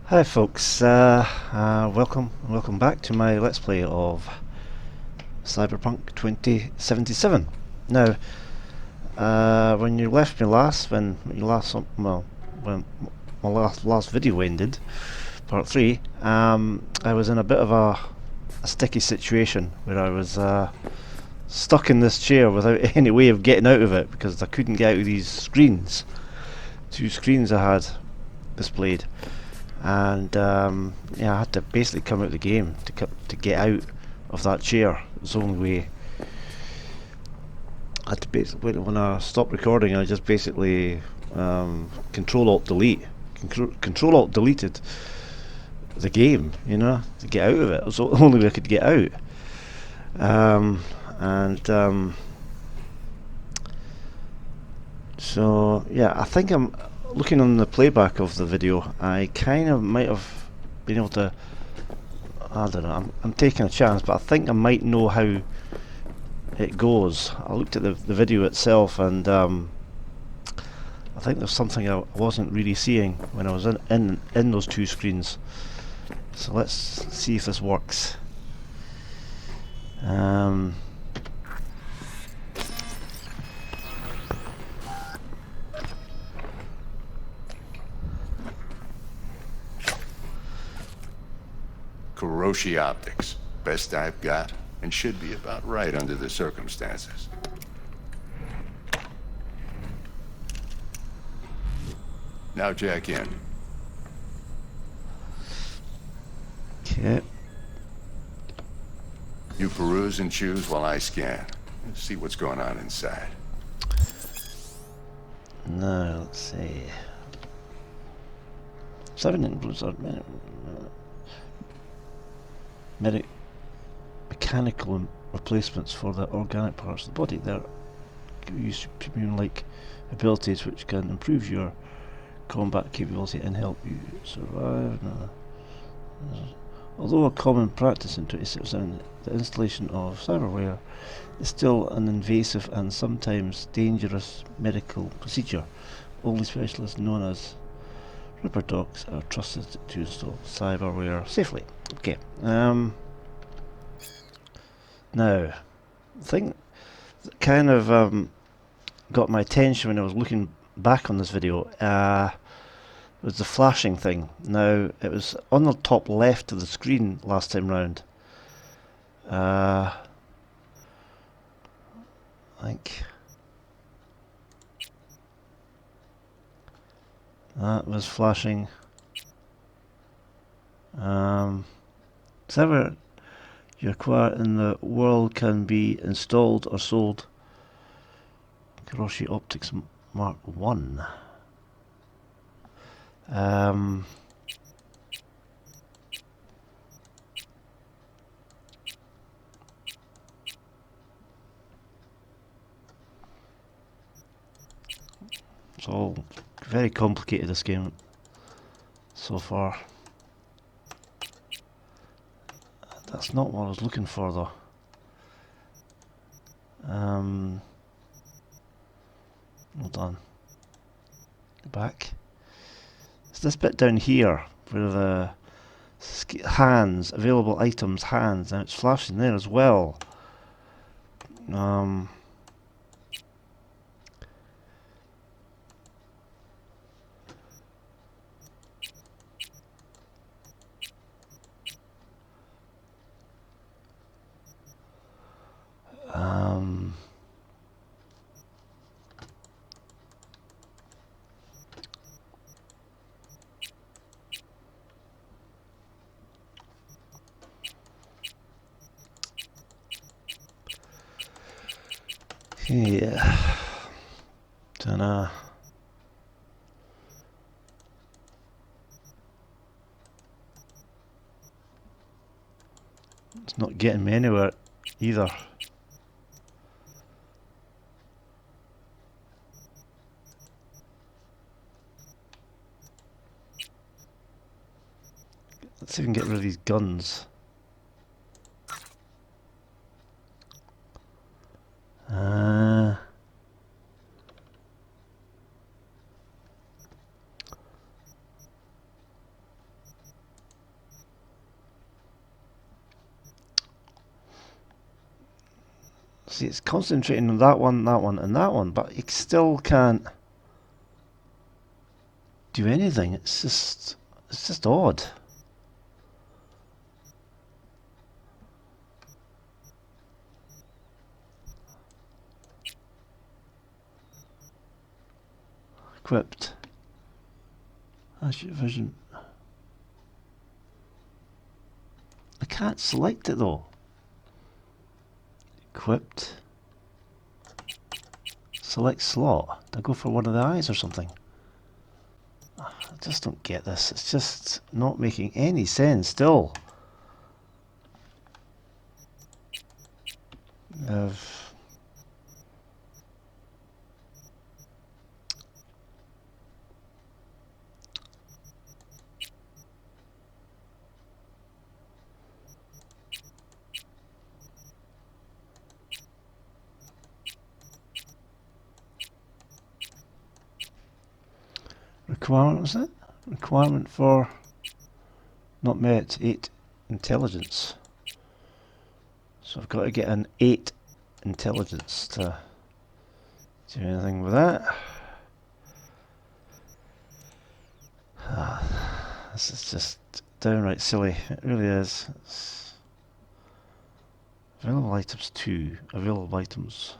Hi folks, welcome back to my Let's Play of Cyberpunk 2077. Now, when you left me last, when my last video ended, part 3, I was in a bit of a sticky situation where I was stuck in this chair without any way of getting out of it because I couldn't get out of these screens. Two screens I had displayed. And yeah, I had to basically come out of the game to get out of that chair. It was the only way. I had to basically, when I stopped recording, I just basically Control Alt Delete, Control Alt deleted the game, to get out of it. It was the only way I could get out. And so yeah, I think I'm looking on the playback of the video. I kind of might have been able to. I don't know. I'm taking a chance, but I think I might know how it goes. I looked at the video itself, and I think there's something I wasn't really seeing when I was in those two screens. So let's see if this works. Kuroshi Optics. Best I've got, and should be about right under the circumstances. Now jack in. Okay. You peruse and choose while I scan. Let's see what's going on inside. Now let's see. 7 includes mechanical replacements for the organic parts of the body. They're used premium-like abilities which can improve your combat capability and help you survive. Although a common practice in 2077, the installation of cyberware is still an invasive and sometimes dangerous medical procedure. Only specialists known as Ripper docs are trusted to install cyberware safely. Okay. Now, the thing that kind of got my attention when I was looking back on this video was the flashing thing. Now, it was on the top left of the screen last time round. I think that was flashing. Whatever you acquire in the world can be installed or sold. Kuroshi Optics Mark 1. It's all very complicated, this game so far. That's not what I was looking for, though. Hold on. Go back. It's this bit down here where the hands, available items, hands, and it's flashing there as well. Yeah. Dunno. It's not getting me anywhere either. Let's see if we can get rid of these guns. See, it's concentrating on that one, and that one, but it still can't do anything. It's just odd. Equipped. Vision. I can't select it though. Equipped. Select slot. Do I go for one of the eyes or something? I just don't get this. It's just not making any sense still. Requirement, was it? Requirement for not met 8 intelligence. So I've got to get an 8 intelligence to do anything with that. This is just downright silly. It really is. Available items 2. Available items.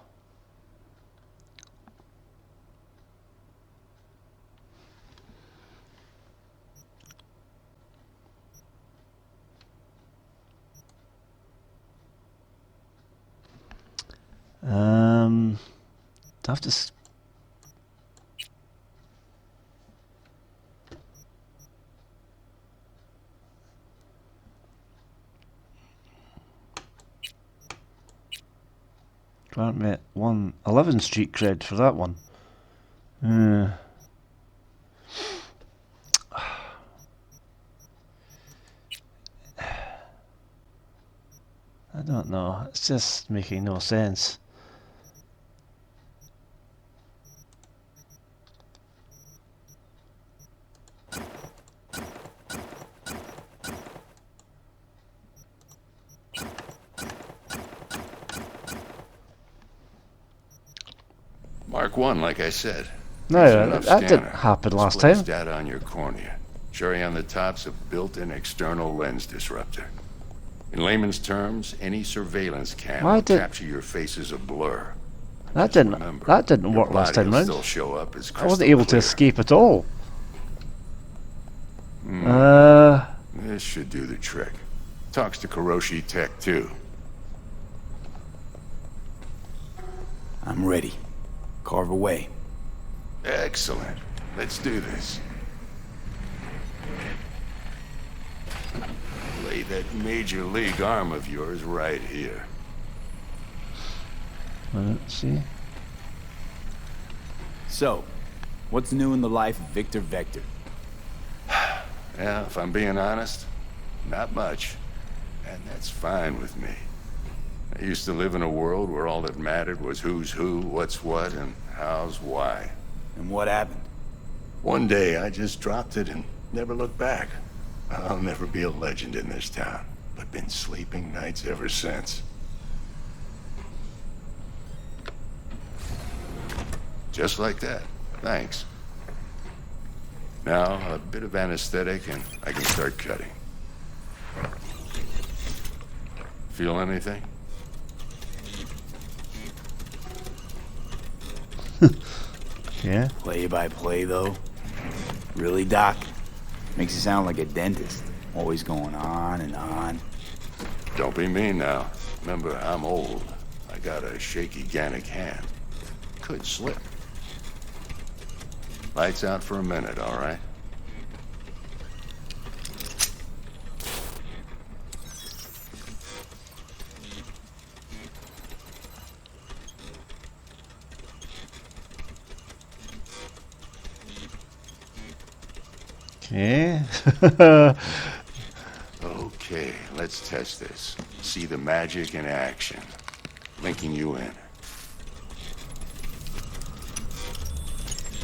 I have to can't met 111 street cred for that one. I don't know. It's just making no sense. Mark 1, like I said. No, that didn't happen last time. Data on your cornea. Cherry on the top's a built-in external lens disruptor. In layman's terms, any surveillance cam will capture your face as a blur. That didn't work last time round. Still show up as I wasn't able to escape at all. This should do the trick. Talks to Kuroshi Tech too. I'm ready. Carve away. Excellent. Let's do this. Lay that major league arm of yours right here. Let's see. So, what's new in the life of Victor Vector? Yeah, if I'm being honest, not much. And that's fine with me. I used to live in a world where all that mattered was who's who, what's what, and how's why. And what happened? One day I just dropped it and never looked back. I'll never be a legend in this town, but been sleeping nights ever since. Just like that. Thanks. Now, a bit of anesthetic and I can start cutting. Feel anything? Yeah. Play by play, though? Really, Doc? Makes you sound like a dentist. Always going on and on. Don't be mean now. Remember, I'm old. I got a shaky Gannic hand. Could slip. Lights out for a minute, all right? Okay. Okay, let's test this. See the magic in action. Linking you in.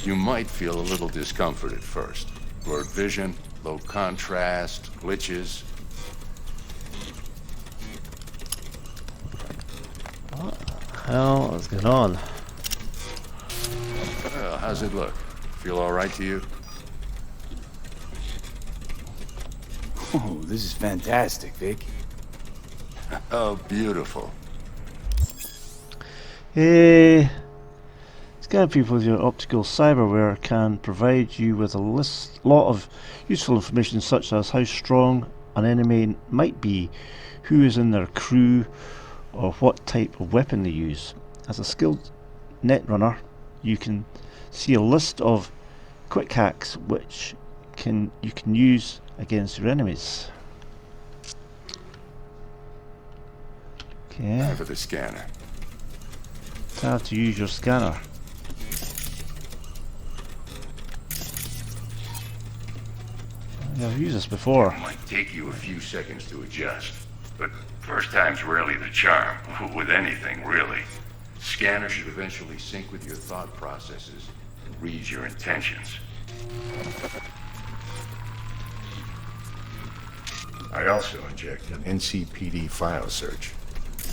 You might feel a little discomfort at first. Blurred vision, low contrast, glitches. hell is going on? Well, how's it look? Feel all right to you? Oh, this is fantastic, Vic. Oh, beautiful. Hey, scan people with your optical cyberware can provide you with a lot of useful information such as how strong an enemy might be, who is in their crew, or what type of weapon they use. As a skilled netrunner, you can see a list of quick hacks which you can use against your enemies. Okay. Time for the scanner. Tab to use your scanner. I've used this before. It might take you a few seconds to adjust, but first time's rarely the charm, with anything, really. Scanner should eventually sync with your thought processes and read your intentions. I also inject an NCPD file search.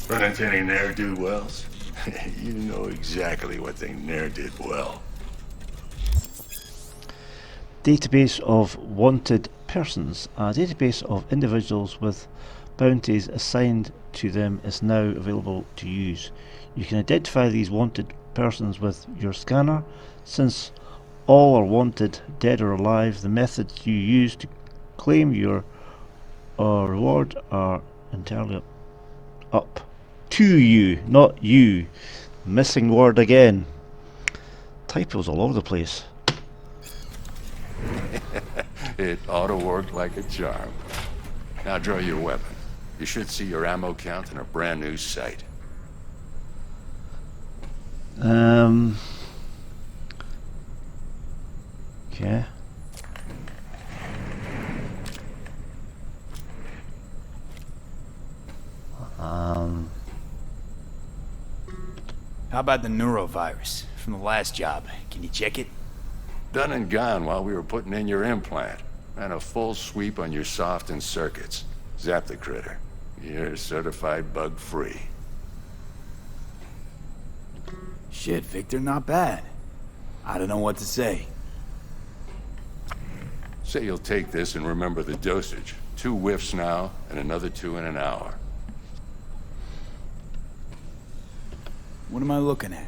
Run into any ne'er-do-wells? You know exactly what they ne'er did well. Database of wanted persons. A database of individuals with bounties assigned to them is now available to use. You can identify these wanted persons with your scanner. Since all are wanted, dead or alive, the methods you use to claim your reward are entirely up to you, not you. Missing word again. Typos all over the place. It ought to work like a charm. Now draw your weapon. You should see your ammo count in a brand new sight. Okay. How about the neurovirus from the last job? Can you check it? Done and gone while we were putting in your implant. And a full sweep on your soft and circuits. Zap the critter. You're certified bug-free. Shit, Victor, not bad. I don't know what to say. Say you'll take this and remember the dosage. 2 whiffs now, and another 2 in an hour. What am I looking at?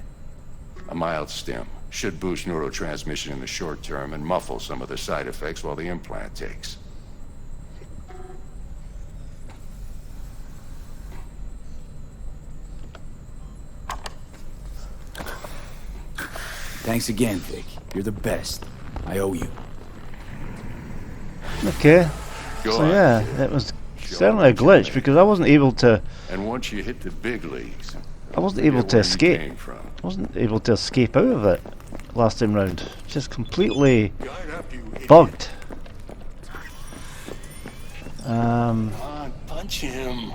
A mild stim. Should boost neurotransmission in the short term and muffle some of the side effects while the implant takes. Thanks again, Vic. You're the best. I owe you. Okay. Go So on. yeah, it was Show certainly a them what you glitch made. because I wasn't able to. And once you hit the big leagues, I wasn't forget able to where you escape. came from. I wasn't able to escape out of it last time round. Just completely Guard up, you idiot. bugged. Come on, punch him.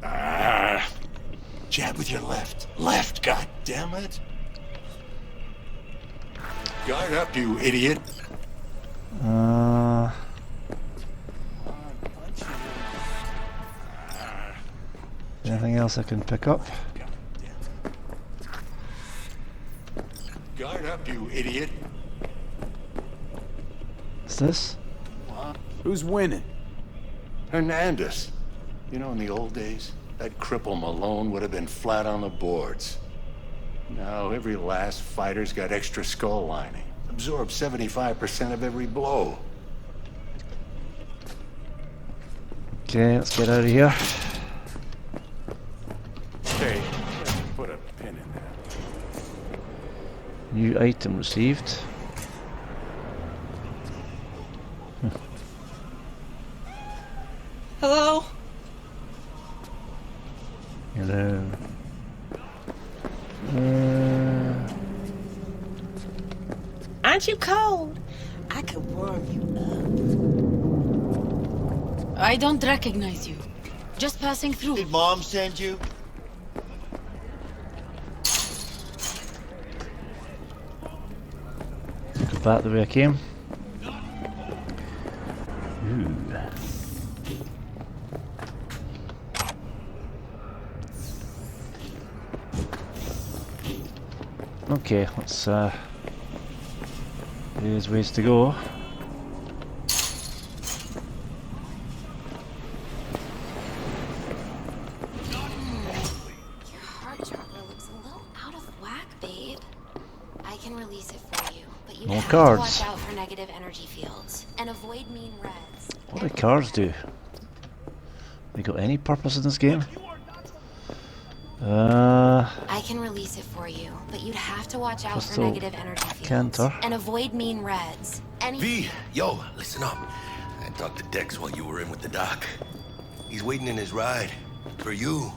Ah. Jab with your left. Left, god damn it. Guard up, you idiot. Uh, anything else I can pick up? Guard up, you idiot. What's this? Who's winning? Hernandez. You know, in the old days, that cripple Malone would have been flat on the boards. Now, every last fighter's got extra skull lining. Absorbs 75% of every blow. Okay, let's get out of here. Hey, put a pin in there. New item received. Hello? Hello. Aren't you cold? I could warm you up. I don't recognize you. Just passing through. Did Mom send you? Go back the way I came. Ooh. Okay, let's there's ways to go. Your heart chakra looks a little out of whack, babe. I can release it for you, but you No have cards. to watch out for negative energy fields and avoid mean reds. What do cards do? They got any purpose in this game? I can release it for you, but you'd have to watch out for Crystal negative energy fields Cantor. and avoid mean reds. V, yo, listen up. I talked to Dex while you were in with the doc. He's waiting in his ride. For you.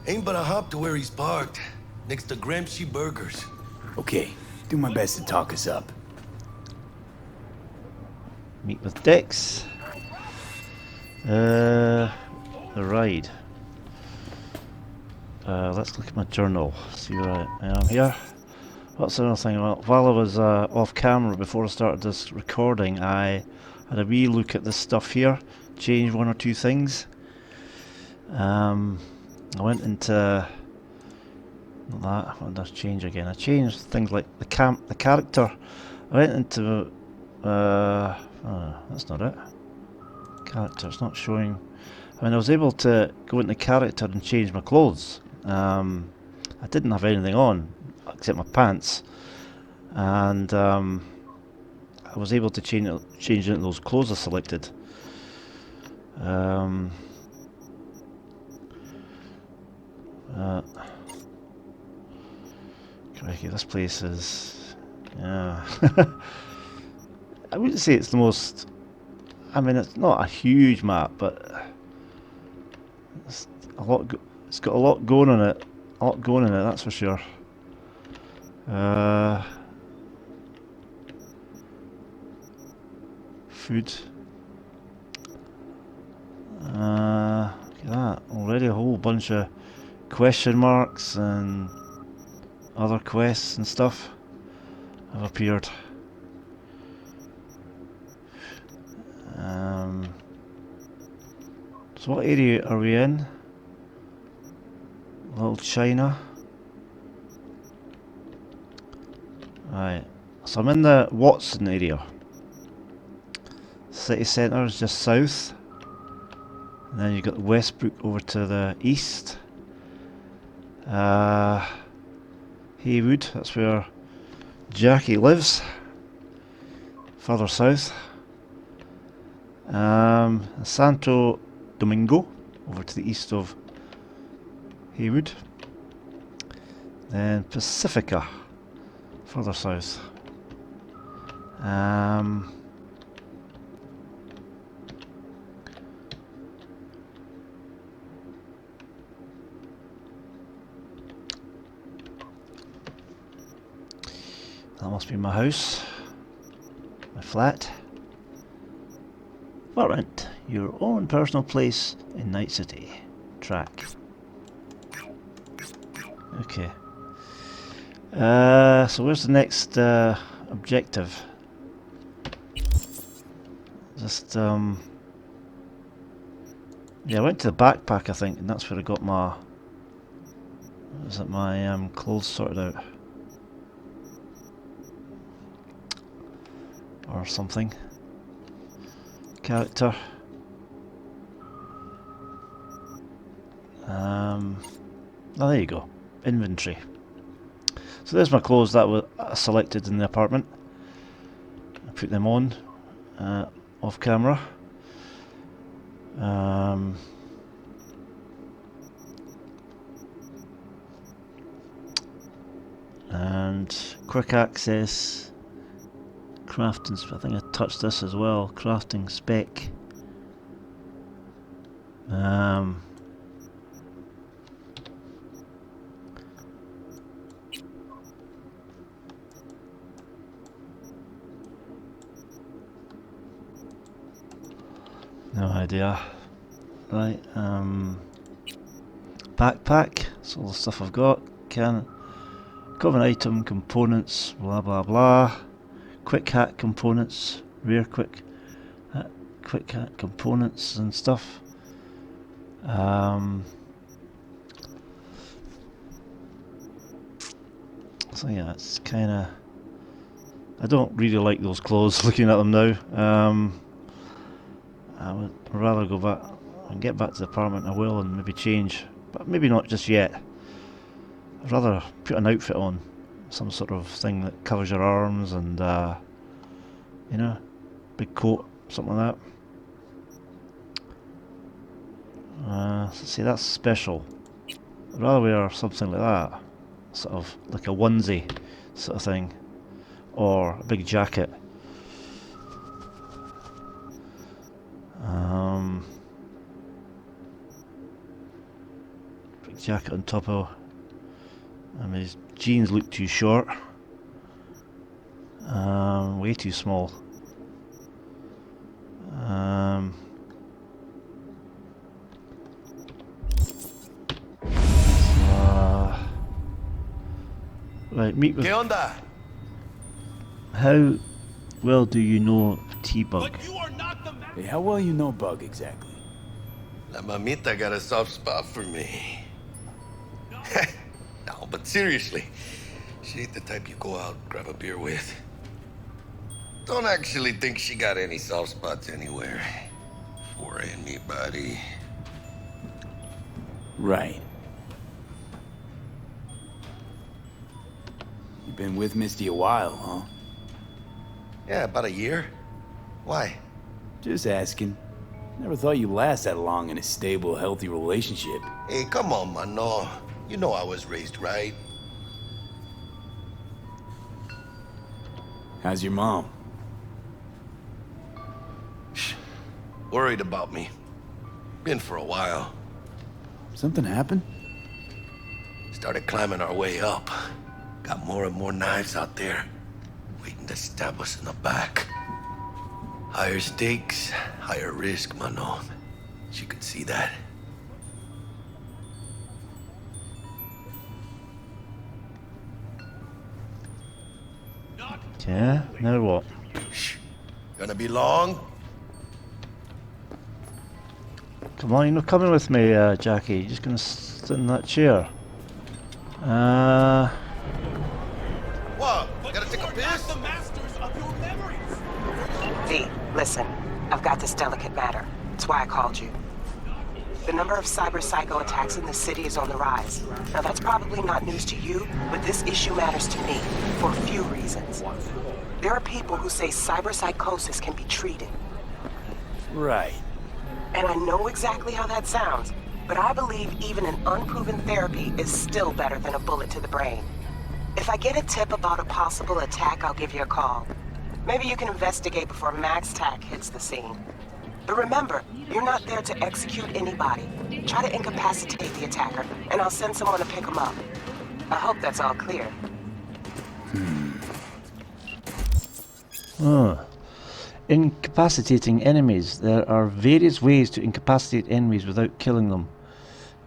Ain't but a hop to where he's parked. Next to Gramsci Burgers. Okay, do my best to talk us up. Meet with Dex. The ride. Let's look at my journal. See where I am here. What's another thing? Well, while I was off camera before I started this recording, I had a wee look at this stuff here. Changed one or two things. I went into not that. What did I change again? I changed things like the character. I went into that's not it. Character. It's not showing. I mean, I was able to go into character and change my clothes. I didn't have anything on except my pants, and I was able to change it into those clothes I selected. Crikey, this place is, yeah. I wouldn't say it's the most. I mean, it's not a huge map, but it's a lot. It's got a lot going on it. A lot going in it, that's for sure. Food. Look at that. Already a whole bunch of question marks and other quests and stuff have appeared. So what area are we in? Little China. Right, so I'm in the Watson area. City centre is just south. And then you've got Westbrook over to the east. Haywood, that's where Jackie lives. Further south. Santo Domingo, over to the east of Haywood. Then Pacifica, further south. That must be my house, my flat. Warrant, your own personal place in Night City. Track. Okay. So where's the next objective? Just yeah, I went to the backpack, I think, and that's where I got my my clothes sorted out. Or something. Character. Oh, there you go. Inventory. So there's my clothes that were selected in the apartment. I put them on off camera. And quick access. Crafting, I think I touched this as well. Crafting spec. No idea. Right, backpack, that's all the stuff I've got. Common item, components, blah blah blah. Quick hat components, rare quick hat components and stuff. So yeah, it's kind of... I don't really like those clothes looking at them now. I would rather go back and get back to the apartment. I will, and maybe change, but maybe not just yet. I'd rather put an outfit on, some sort of thing that covers your arms and, you know, big coat, something like that. So see, that's special. I'd rather wear something like that, sort of like a onesie sort of thing, or a big jacket. Big jacket on top of... I mean, his jeans look too short. Way too small. Right, meet with... ¿Qué onda? How well do you know T-Bug? Hey, how well you know Bug exactly? La mamita got a soft spot for me. No, but seriously, she ain't the type you go out, grab a beer with. Don't actually think she got any soft spots anywhere. For anybody. Right. You've been with Misty a while, huh? Yeah, about a year. Why? Just asking. Never thought you'd last that long in a stable, healthy relationship. Hey, come on, mano. You know I was raised right. How's your mom? Worried about me. Been for a while. Something happened? Started climbing our way up. Got more and more knives out there, waiting to stab us in the back. Higher stakes, higher risk, mano. She could see that. Yeah, now what? Shh. Gonna be long? Come on, you're not coming with me, Jackie. You're just gonna sit in that chair. What? Gotta take a piss? V, listen. I've got this delicate matter. That's why I called you. The number of cyber psycho attacks in the city is on the rise. Now that's probably not news to you, but this issue matters to me for a few reasons. There are people who say cyber psychosis can be treated. Right. And I know exactly how that sounds, but I believe even an unproven therapy is still better than a bullet to the brain. If I get a tip about a possible attack, I'll give you a call. Maybe you can investigate before Max Tack hits the scene. But remember, you're not there to execute anybody. Try to incapacitate the attacker, and I'll send someone to pick him up. I hope that's all clear. Incapacitating enemies. There are various ways to incapacitate enemies without killing them.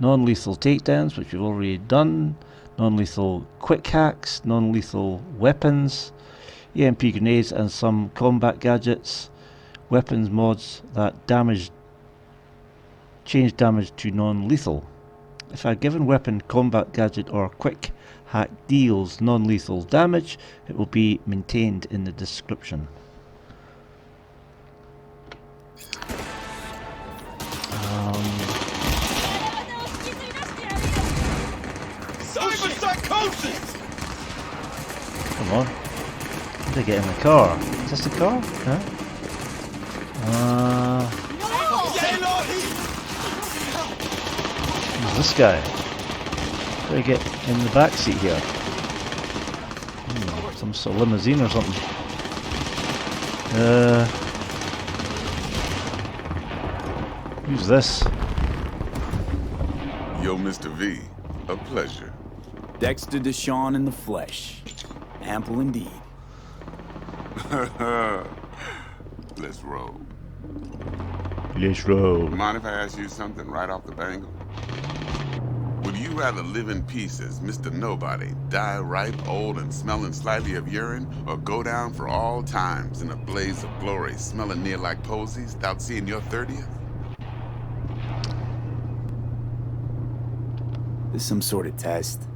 Non-lethal takedowns, which we've already done. Non-lethal quick hacks. Non-lethal weapons. EMP grenades and some combat gadgets. Weapons mods that change damage to non-lethal. If a given weapon, combat gadget or quick hack deals non-lethal damage, it will be maintained in the description. Cyber psychosis! Come on. How did I get in the car? Is this the car? Huh? Who's this guy? How do I get in the back seat here? Some sort of limousine or something. Who's this? Yo, Mr. V, a pleasure. Dexter Deshawn in the flesh. Ample indeed. Let's roll. Let's roll. Mind if I ask you something right off the bangle? Would you rather live in peace as Mr. Nobody, die ripe, old, and smelling slightly of urine, or go down for all times in a blaze of glory, smelling near like posies, without seeing your 30th? This some sort of test.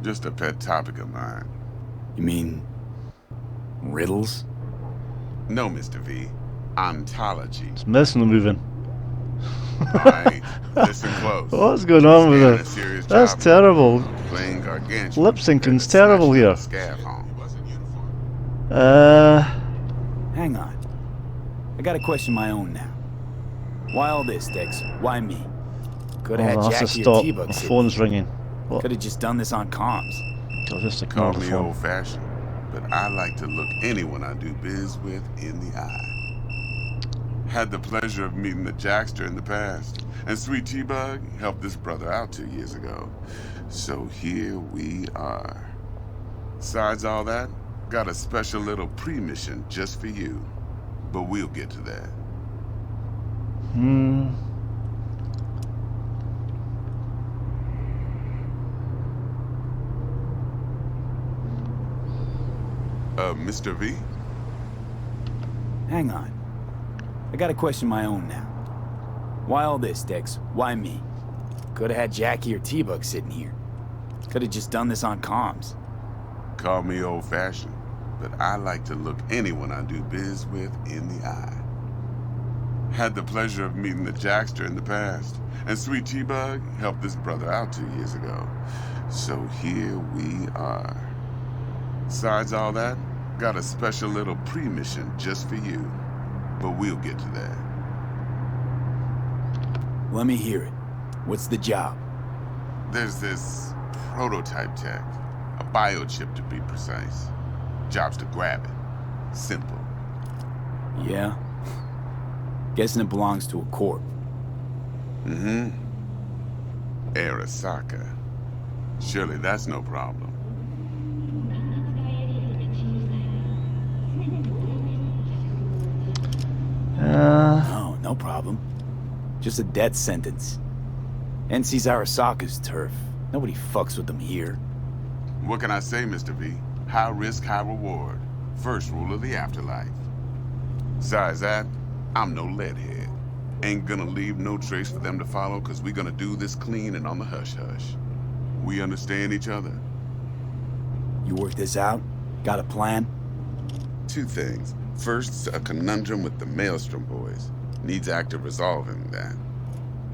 Just a pet topic of mine. You mean riddles? No, Mr. V. Ontology. It's missing the moving. Alright, listen close. What's going on with Scanning a it? serious That's job. terrible. Playing gargantuan. Lip syncing's terrible here. Hang on. I got a question of my own now. Why all this, Dex? Why me? Could have I'll had have to Jackie or stop. T-Bug My sitting phone's here. ringing. What? Could have just done this on comms. I'll just ignore Call the me phone. old-fashioned, but I like to look anyone I do biz with in the eye. Had the pleasure of meeting the Jackster in the past, and Sweet T-Bug helped this brother out 2 years ago. So here we are. Besides all that, got a special little pre-mission just for you. But we'll get to that. Mr. V? Hang on. I got a question of my own now. Why all this, Dex? Why me? Could have had Jackie or T-Bug sitting here. Could have just done this on comms. Call me old-fashioned, but I like to look anyone I do biz with in the eye. Had the pleasure of meeting the Jackster in the past, and Sweet T-Bug helped this brother out 2 years ago. So here we are. Besides all that, got a special little pre-mission just for you. But we'll get to that. Let me hear it. What's the job? There's this prototype tech, a biochip to be precise. Job's to grab it. Simple. Yeah? Guessing it belongs to a corp. Mm-hmm. Arasaka. Surely that's no problem. No, no problem. Just a death sentence. NC's Arasaka's turf. Nobody fucks with them here. What can I say, Mr. V? High risk, high reward. First rule of the afterlife. Besides that, I'm no leadhead. Ain't gonna leave no trace for them to follow, cause we gonna do this clean and on the hush-hush. We understand each other? You work this out? Got a plan? Two things. First, a conundrum with the Maelstrom boys. Needs active resolving that.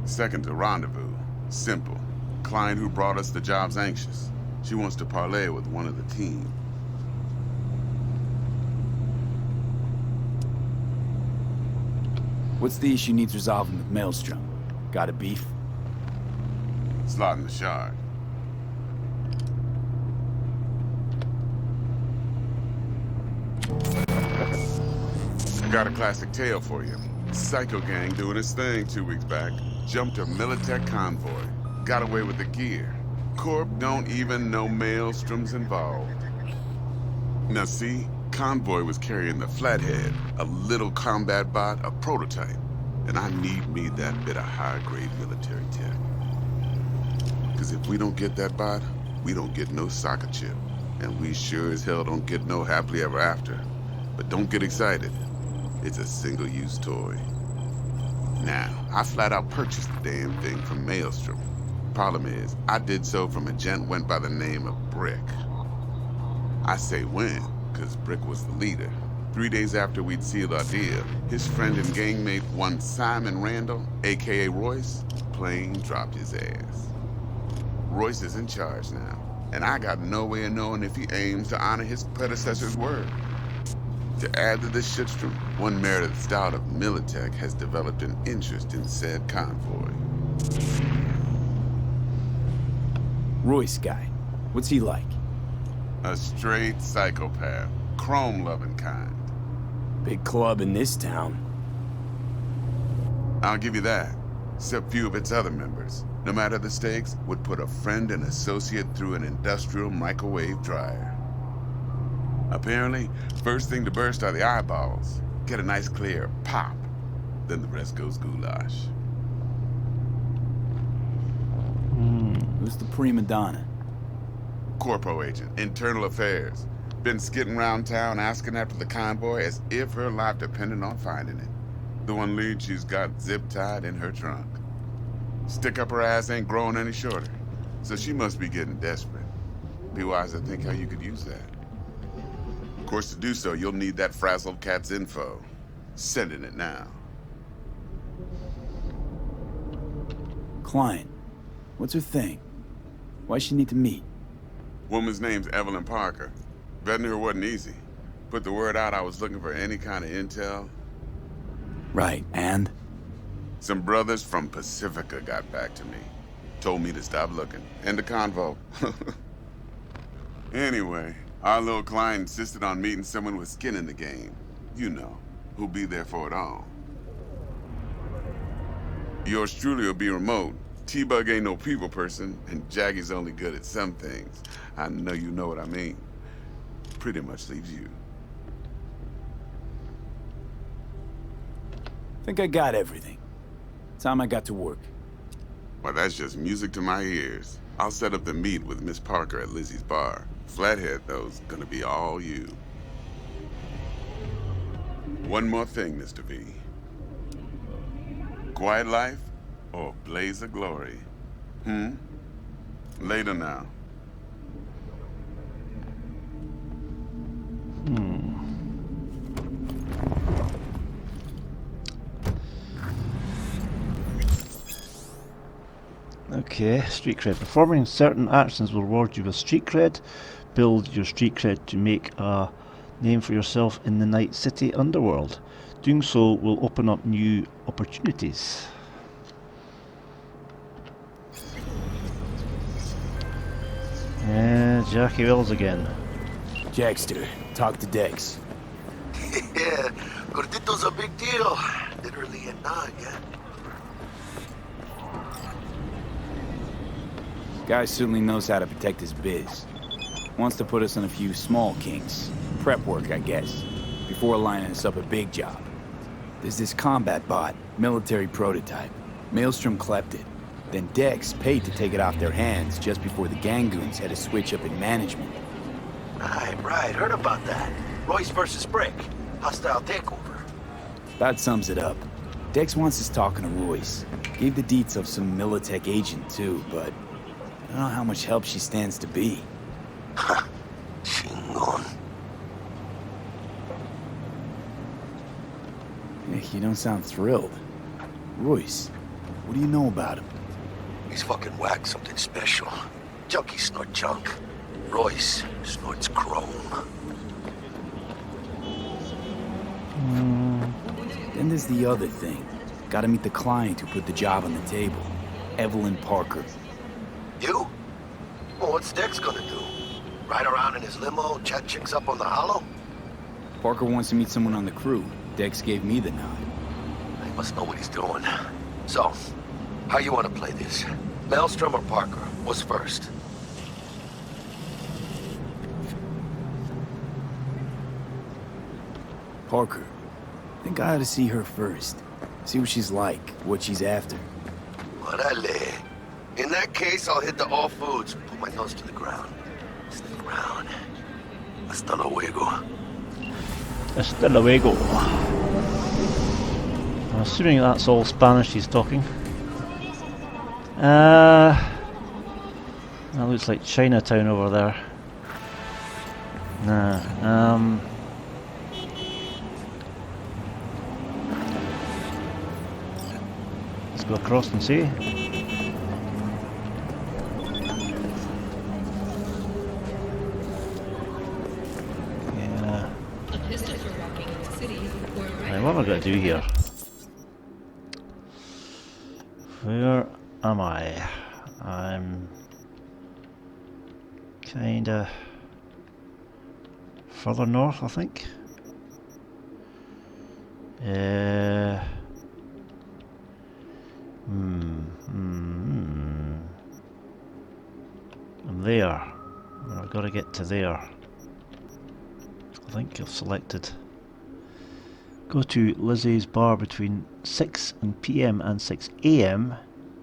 Second, a rendezvous. Simple. Client who brought us the job's anxious. She wants to parlay with one of the team. What's the issue needs resolving with Maelstrom? Got a beef? Slotting the shard. Got a classic tale for you. Psycho gang doing his thing 2 weeks back. Jumped a Militech convoy. Got away with the gear. Corp don't even know Maelstrom's involved. Now see, convoy was carrying the Flathead, a little combat bot, a prototype. And I need me that bit of high-grade military tech. Cause if we don't get that bot, we don't get no soccer chip. And we sure as hell don't get no happily ever after. But don't get excited. It's a single-use toy. Now, I flat out purchased the damn thing from Maelstrom. Problem is, I did so from a gent went by the name of Brick. I say when, cause Brick was the leader. 3 days after we'd sealed our deal, his friend and gangmate, one Simon Randall, aka Royce, plain dropped his ass. Royce is in charge now, and I got no way of knowing if he aims to honor his predecessor's word. To add to this shitstorm, one Meredith Stout of Militech has developed an interest in said convoy. Royce guy. What's he like? A straight psychopath, chrome-loving kind. Big club in this town. I'll give you that, except few of its other members, no matter the stakes, would put a friend and associate through an industrial microwave dryer. Apparently, first thing to burst are the eyeballs. Get a nice clear pop. Then the rest goes goulash. Who's the prima donna? Corpo agent, internal affairs. Been skidding around town asking after the convoy as if her life depended on finding it. The one lead she's got zip-tied in her trunk. Stick up her ass ain't growing any shorter, so she must be getting desperate. Be wise to think how you could use that. Of course, to do so, you'll need that frazzled cat's info. Sending it now. Client. What's her thing? Why she need to meet? Woman's name's Evelyn Parker. Vetting her wasn't easy. Put the word out I was looking for any kind of intel. Right, and? Some brothers from Pacifica got back to me. Told me to stop looking. End of convo. Anyway, our little client insisted on meeting someone with skin in the game. You know, who'll be there for it all. Yours truly will be remote. T-Bug ain't no people person, and Jaggy's only good at some things. I know you know what I mean. Pretty much leaves you. Think I got everything. Time I got to work. Well, that's just music to my ears. I'll set up the meet with Miss Parker at Lizzie's bar. Flathead, though's gonna be all you. One more thing, Mr. V. Quiet life or blaze of glory? Later now. Okay, street cred. Performing certain actions will reward you with street cred. Build your street cred to make a name for yourself in the Night City underworld. Doing so will open up new opportunities. Jackie Wells again. Jackster, talk to Dex. Yeah, Gordito's a big deal. Literally and not, yeah. Guy certainly knows how to protect his biz. Wants to put us on a few small kinks. Prep work, I guess. Before lining us up a big job. There's this combat bot, military prototype. Maelstrom clept it. Then Dex paid to take it off their hands just before the Gangoons had a switch up in management. Right, heard about that. Royce versus Brick. Hostile takeover. That sums it up. Dex wants us talking to Royce. Gave the deets of some Militech agent too, but I don't know how much help she stands to be. Ha! Chingon. Nick, you don't sound thrilled. Royce, what do you know about him? He's fucking whacked something special. Junkies snort junk. Royce snorts chrome. Then there's the other thing. Gotta meet the client who put the job on the table. Evelyn Parker. You? Well, what's Dex gonna do? Ride around in his limo, chat chicks up on the hollow? Parker wants to meet someone on the crew. Dex gave me the nod. He must know what he's doing. So, how you want to play this? Maelstrom or Parker? What's first? Parker. Think I ought to see her first. See what she's like, what she's after. Orale. In that case, I'll hit the all foods. Put my nose to the ground. Sniff around. Hasta luego. Hasta luego. I'm assuming that's all Spanish he's talking. That looks like Chinatown over there. Nah, let's go across and see. Yeah. Right, what am I going to do here? Where am I? I'm kinda further north, I think. I'm there. I've got to get to there. I think I've selected. Go to Lizzie's bar between 6 PM and 6 AM.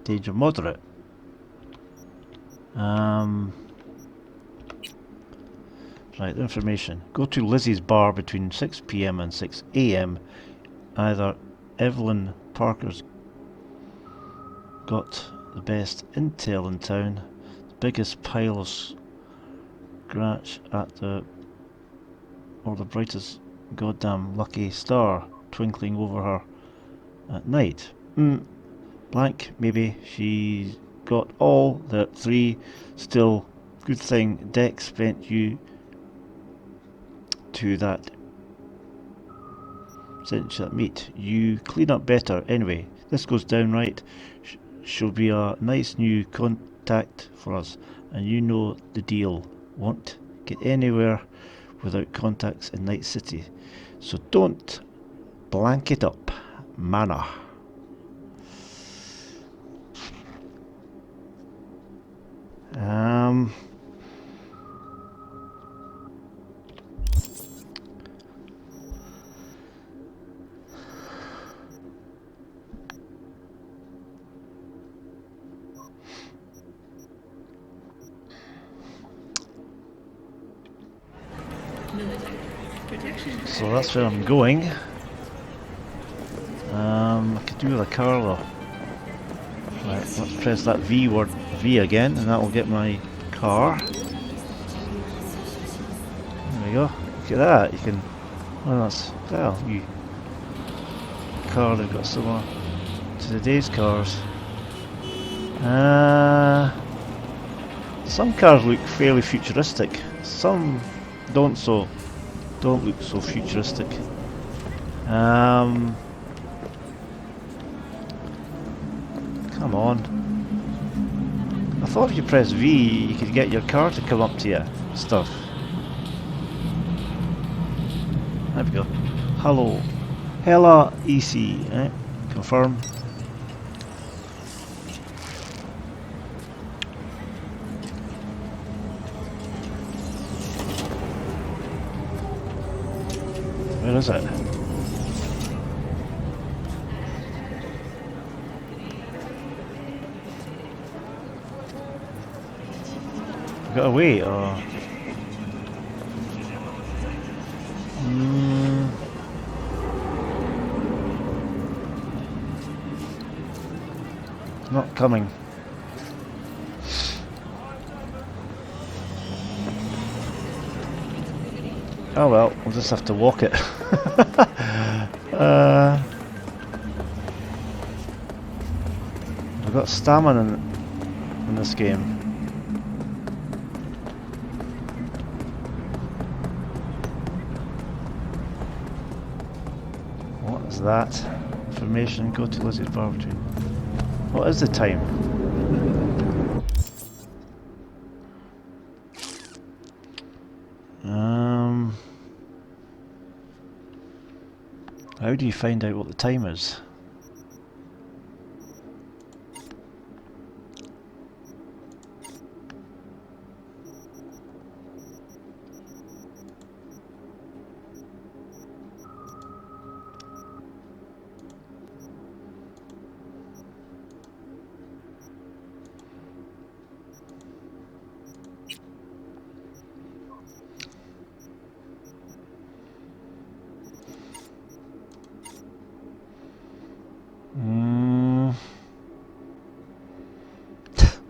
Danger moderate. Right, information. Go to Lizzie's bar between 6 PM and 6 AM. Either Evelyn Parker's got the best intel in town, the biggest pile of scratch at the brightest goddamn lucky star twinkling over her at night. Blank, maybe she's got all the 3 still. Good thing Dex spent you to that meet. You clean up better. Anyway, this goes down right. She'll be a nice new contact for us, and you know the deal. Won't get anywhere without contacts in Night City. So don't blank it up, Mana. So that's where I'm going. I could do with a car though. Right, let's press that V again, and that will get my car. There we go. Look at that. You can. Well, that's you car. They've got similar to today's cars. Some cars look fairly futuristic. Some don't look so futuristic. Come on. I thought if you press V you could get your car to come up to you. Stuff. There we go. Hello. Hella EC. Confirm. Where is it? Got away or? Not coming. Oh well, we'll just have to walk it. We've got stamina in this game. What is that? Information, go to Lizzie's barbecue. What is the time? How do you find out what the time is?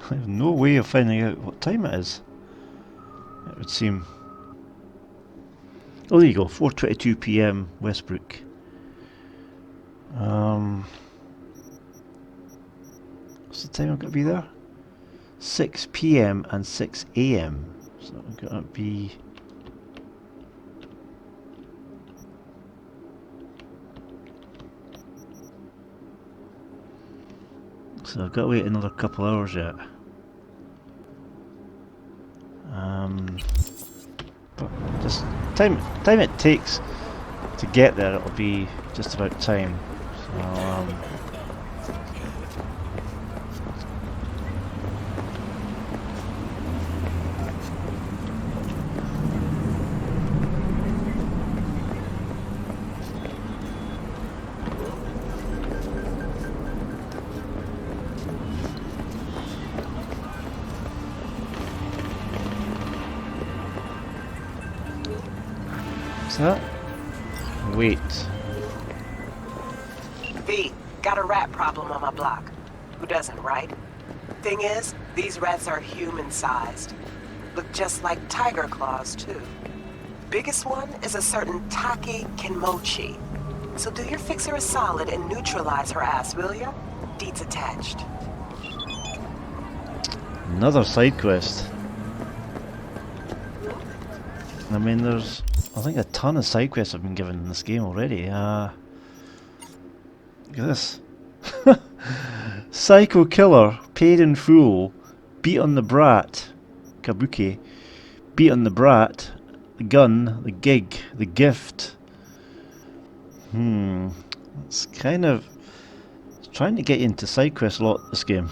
I have no way of finding out what time it is, it would seem. Oh, there you go, 4:22 PM Westbrook. What's the time I've got to be there? 6 PM and 6 AM. So I've got to be... So I've got to wait another couple hours yet. But just time it takes to get there, it'll be just about time. So that? Wait. V, got a rat problem on my block. Who doesn't, right? Thing is, these rats are human-sized. Look just like tiger claws, too. Biggest one is a certain Taki Kinmochi. So do your fixer a solid and neutralize her ass, will ya? Deeds attached. Another side quest. I mean, there's, I think, a ton of side quests have been given in this game already. Look at this. Psycho killer, paid in full, beat on the brat, Kabuki, beat on the brat, the gun, the gig, the gift. It's kind of, it's trying to get you into side quests a lot, this game.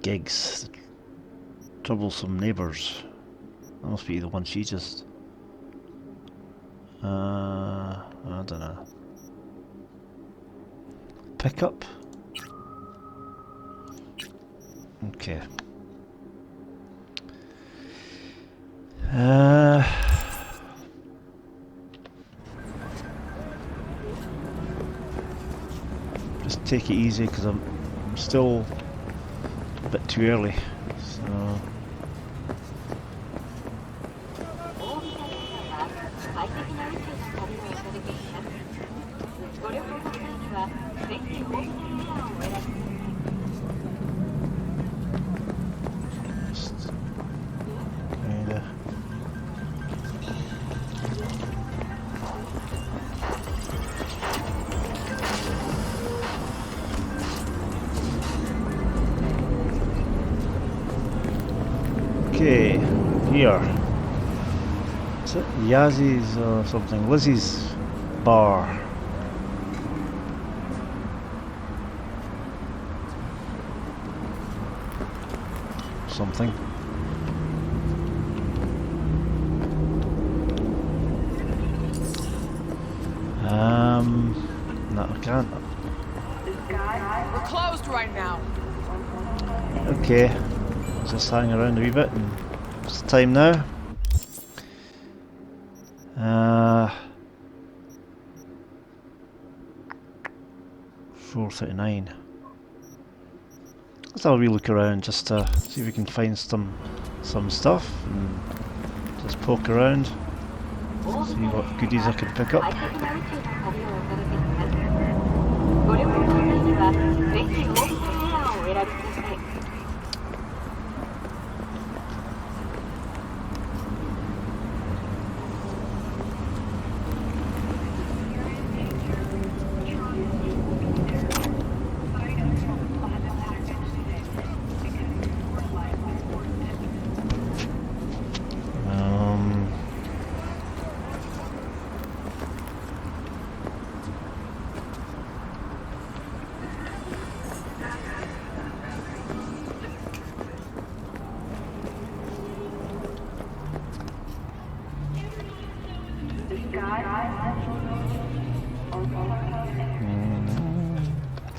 Gigs, troublesome neighbours. That must be the one she just. I don't know. Pick up. Okay. Just take it easy because I'm still a bit too early. So. Okay, here. Is it Yazzy's or something? Lizzie's bar. Something. No, I can't. We're closed right now. Okay. Just hang around a wee bit, and what's the time now? 4:39. Let's have a wee look around just to see if we can find some stuff and just poke around, see what goodies I can pick up.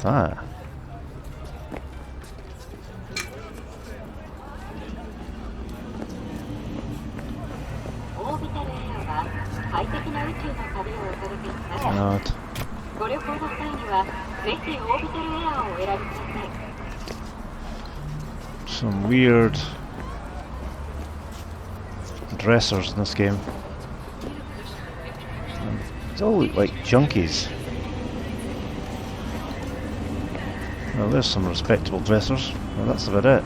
That. God. Some weird dressers in this game. They all look like junkies. Well, there's some respectable dressers. Well, that's about it.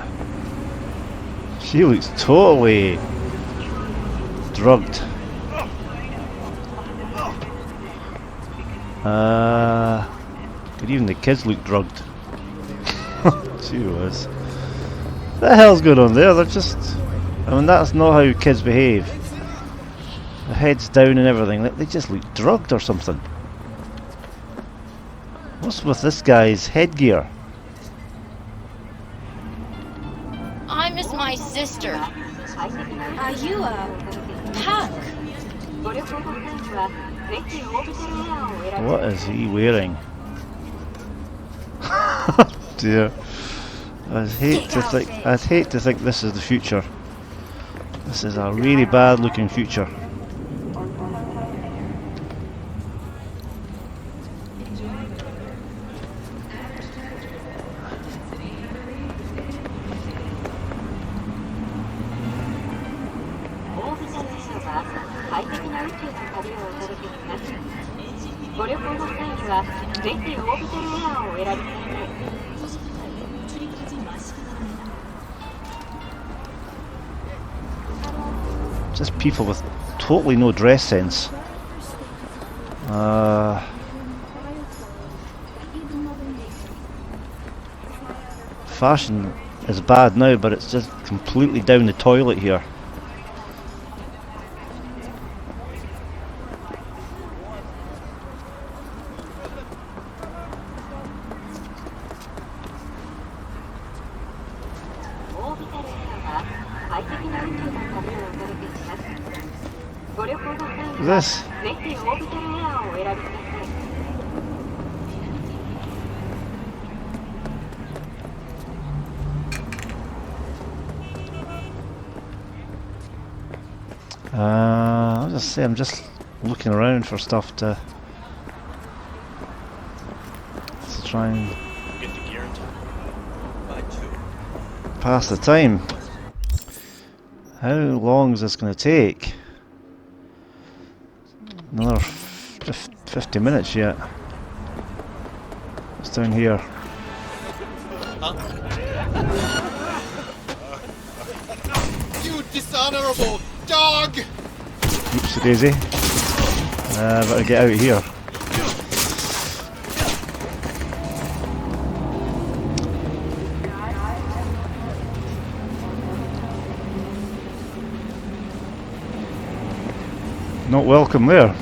She looks totally drugged. But even the kids look drugged. She was. What the hell's going on there? They're just. I mean, that's not how kids behave. The heads down and everything. They just look drugged or something. What's with this guy's headgear? I miss my sister. Are you a punk? What is he wearing? Dear. I'd hate to think this is the future. This is a really bad looking future. Just people with totally no dress sense. Fashion is bad now, but it's just completely down the toilet here. This. I'll just say I'm just looking around for stuff to try and pass the time. How long is this going to take? Another 50 minutes yet. It's down here. You dishonorable dog! Oops, daisy. Better get out of here. Not welcome there.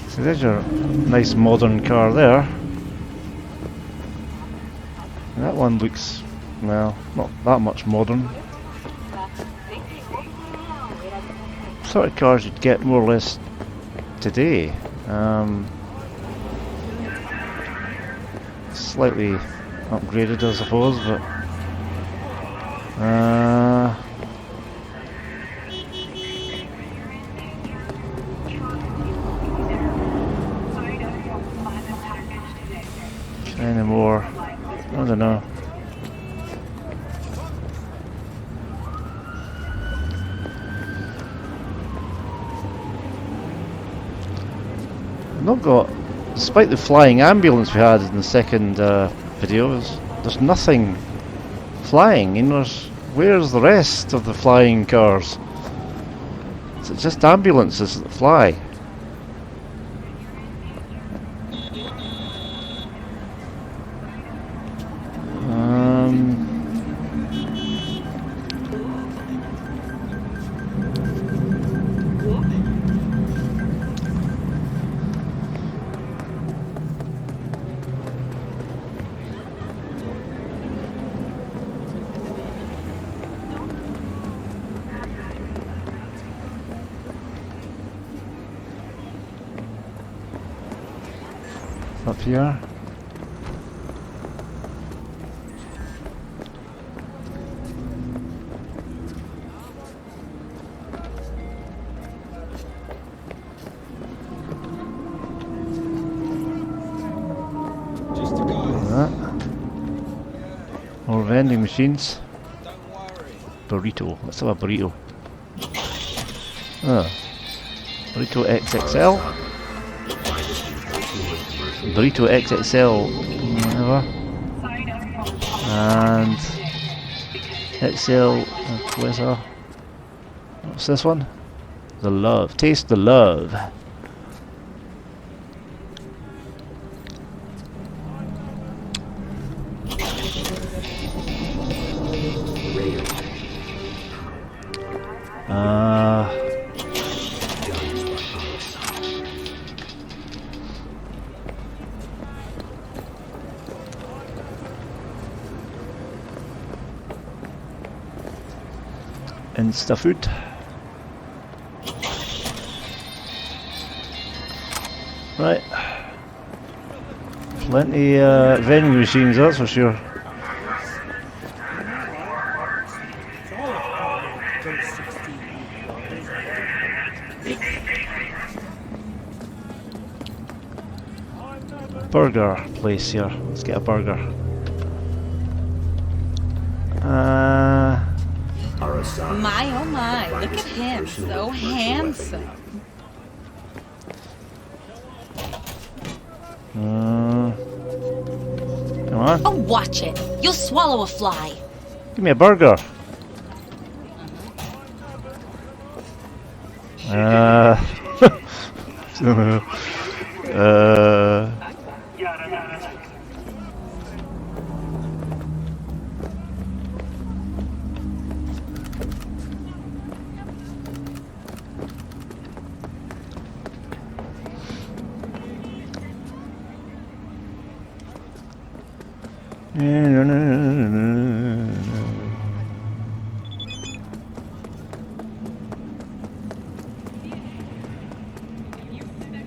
So there's your nice modern car there. That one looks, well, not that much modern. Sort of cars you'd get more or less today. Slightly upgraded, I suppose, but any more? I don't know. Not got, despite the flying ambulance we had in the second video, there's nothing flying. You know, where's the rest of the flying cars? It's just ambulances that fly. Up here. Just a guy. More vending machines. Burrito. Let's have a burrito. Burrito XXL. Burrito XXL, whatever. And XL, what's this one? The love. Taste the love. Insta food. Right. Plenty vending machines, that's for sure. Burger place here. Let's get a burger. My oh my, look at him, so handsome. Come on. Oh, watch it. You'll swallow a fly. Give me a burger.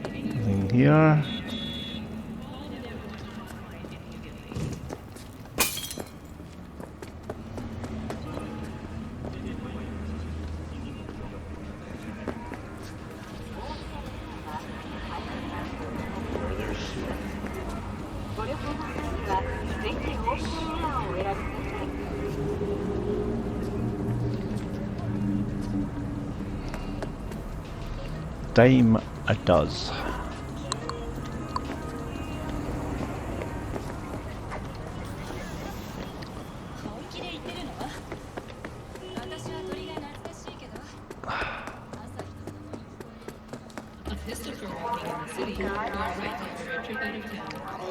Nothing here. Dime it does.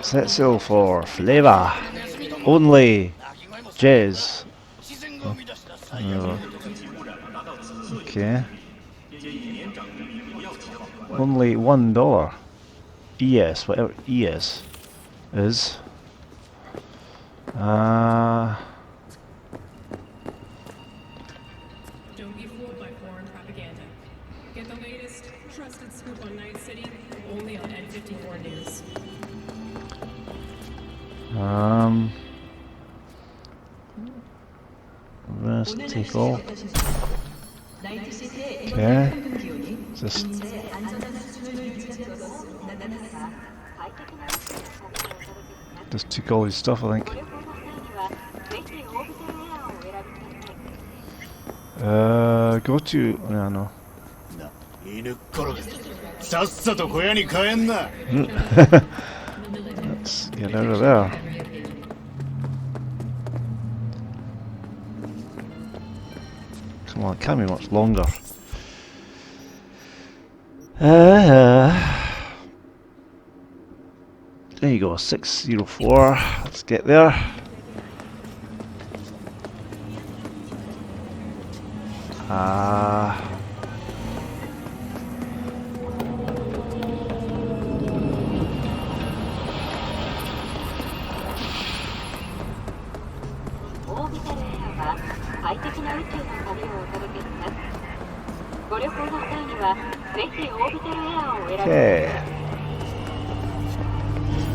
Set sail for flavor. Only jazz. Oh. Okay. Only $1. ES, whatever ES is. Don't be fooled by foreign propaganda. Get the latest, trusted scoop on Night City, only on N54 News. Let's take all. Okay. Just took all his stuff, I think. Go to no. Let's get out of there. Come on, it can't be much longer. There you go, 604. Let's get there. Okay.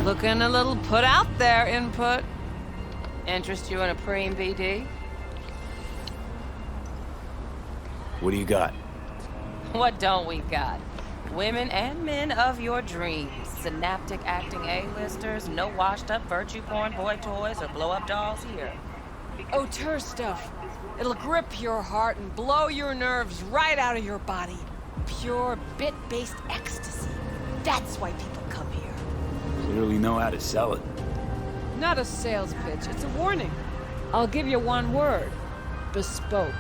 Looking a little put out there, input. Interest you in a preem BD? What do you got? What don't we got? Women and men of your dreams. Synaptic acting A-listers, no washed-up virtue porn boy toys or blow-up dolls here. Auteur stuff. It'll grip your heart and blow your nerves right out of your body. Pure bit-based ecstasy. That's why people come here. Clearly know how to sell it. Not a sales pitch, it's a warning. I'll give you one word. Bespoke.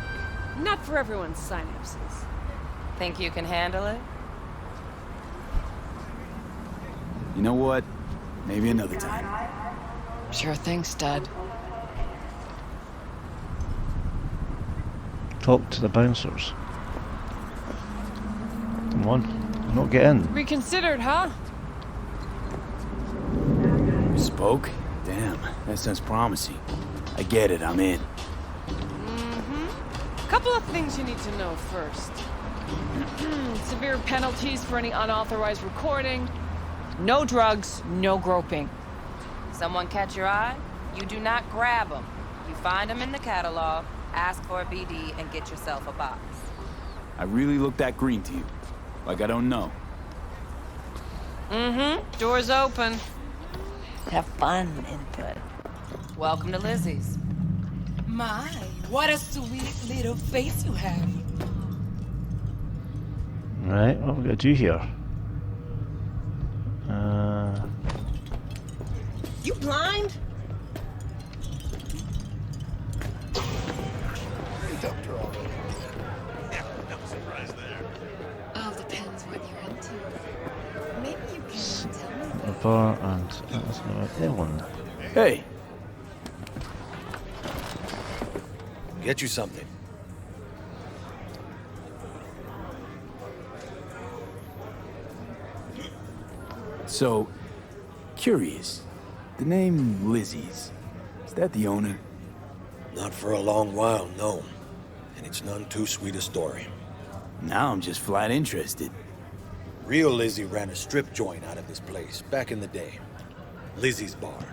Not for everyone's synapses. Think you can handle it? You know what? Maybe another time. Sure thing, stud. Talk to the bouncers. Come on, not get in. Reconsidered, huh? Spoke? Damn, that sounds promising. I get it, I'm in. Couple of things you need to know first. Severe penalties for any unauthorized recording. No drugs, no groping. Someone catch your eye? You do not grab them. You find them in the catalog, ask for a BD, and get yourself a box. I really look that green to you. Like I don't know. Mm-hmm. Door's open. Have fun, input. Welcome to Lizzie's. My, what a sweet little face you have. Right, what we got to do here? You blind? All depends what you're into. Maybe you can tell me. The bar and that's not Evelyn. Hey. Get you something. So, curious. The name Lizzie's. Is that the owner? Not for a long while, no. And it's none too sweet a story. Now I'm just flat interested. Real Lizzie ran a strip joint out of this place back in the day. Lizzie's Bar.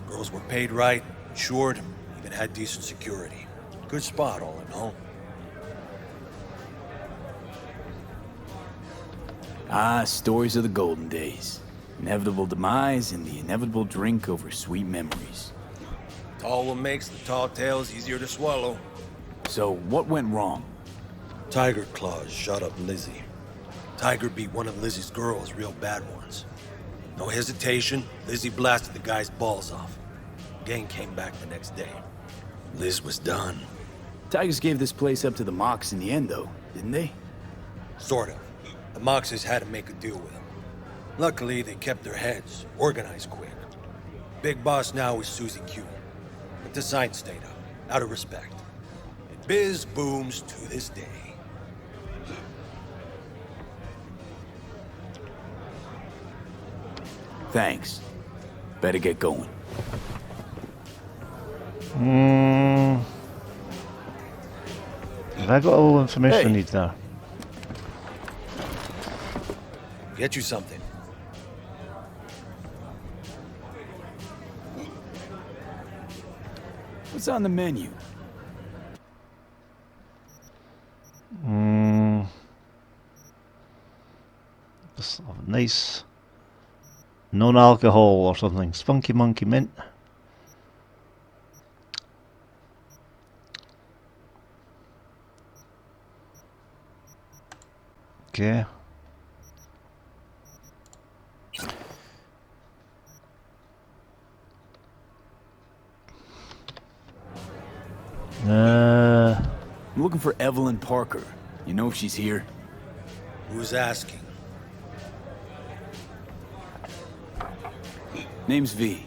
Girls were paid right, insured, even had decent security. Good spot, all in all. Ah, stories of the golden days. Inevitable demise and the inevitable drink over sweet memories. Tall one makes the tall tales easier to swallow. So, what went wrong? Tiger Claws shot up Lizzie. Tiger beat one of Lizzie's girls, real bad ones. No hesitation, Lizzie blasted the guy's balls off. Gang came back the next day. Liz was done. Tigers gave this place up to the Mox in the end, though, didn't they? Sort of. The Moxes had to make a deal with them. Luckily, they kept their heads, organized quick. Big boss now is Susie Q. But the sign stayed up, out of respect. And biz booms to this day. Thanks. Better get going. Have I got all the information I need there? Get you something. What's on the menu? Just a nice non-alcohol or something. Spunky Monkey Mint. Okay. I'm looking for Evelyn Parker. You know if she's here? Who's asking? Name's V.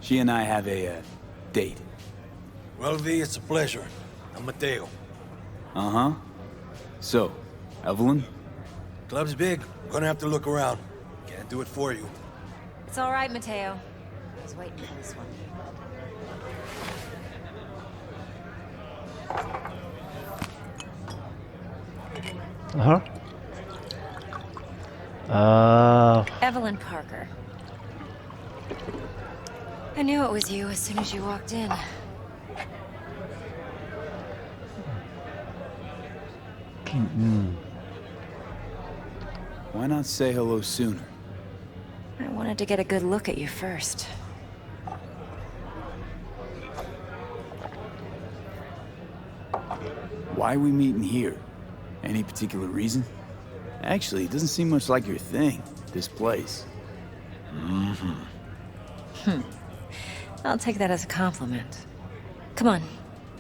She and I have a, date. Well, V, it's a pleasure. I'm Mateo. Uh-huh. So, Evelyn? Club's big. Gonna have to look around. Can't do it for you. It's all right, Mateo. I was waiting for this one. Evelyn Parker. I knew it was you as soon as you walked in. Why not say hello sooner? I wanted to get a good look at you first. Why are we meeting here? Any particular reason? Actually, it doesn't seem much like your thing, this place. I'll take that as a compliment. Come on.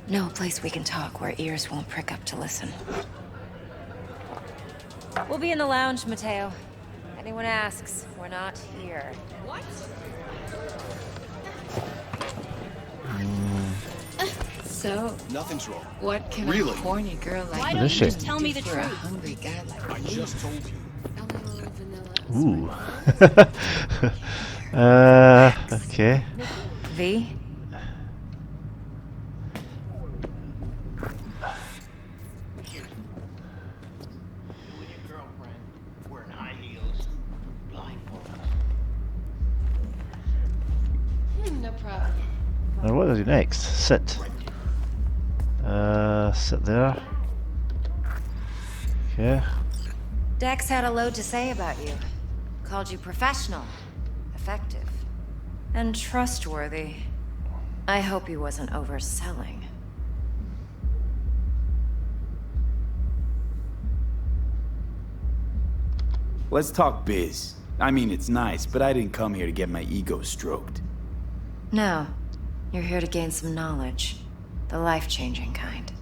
No place we can talk where ears won't prick up to listen. We'll be in the lounge, Mateo. Anyone asks, we're not here. What? So, Nothing's wrong. what can Really? a horny girl like Why you don't you just tell me the truth? truth? A hungry guy like I me? just told you. Ooh. Okay. V? Now what do I do next? Sit. Sit there. Okay. Dex had a load to say about you. Called you professional, effective, and trustworthy. I hope he wasn't overselling. Let's talk biz. I mean, it's nice, but I didn't come here to get my ego stroked. No, you're here to gain some knowledge. The life-changing kind.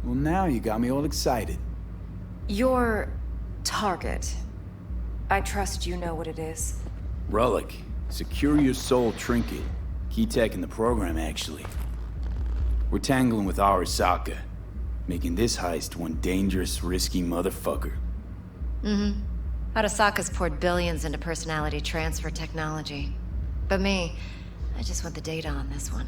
Well, now you got me all excited. Your target. I trust you know what it is. Relic. Secure your soul trinket. Key tech in the program, actually. We're tangling with Arasaka, making this heist one dangerous, risky motherfucker. Mm-hmm. Arasaka's poured billions into personality transfer technology. But me, I just want the data on this one.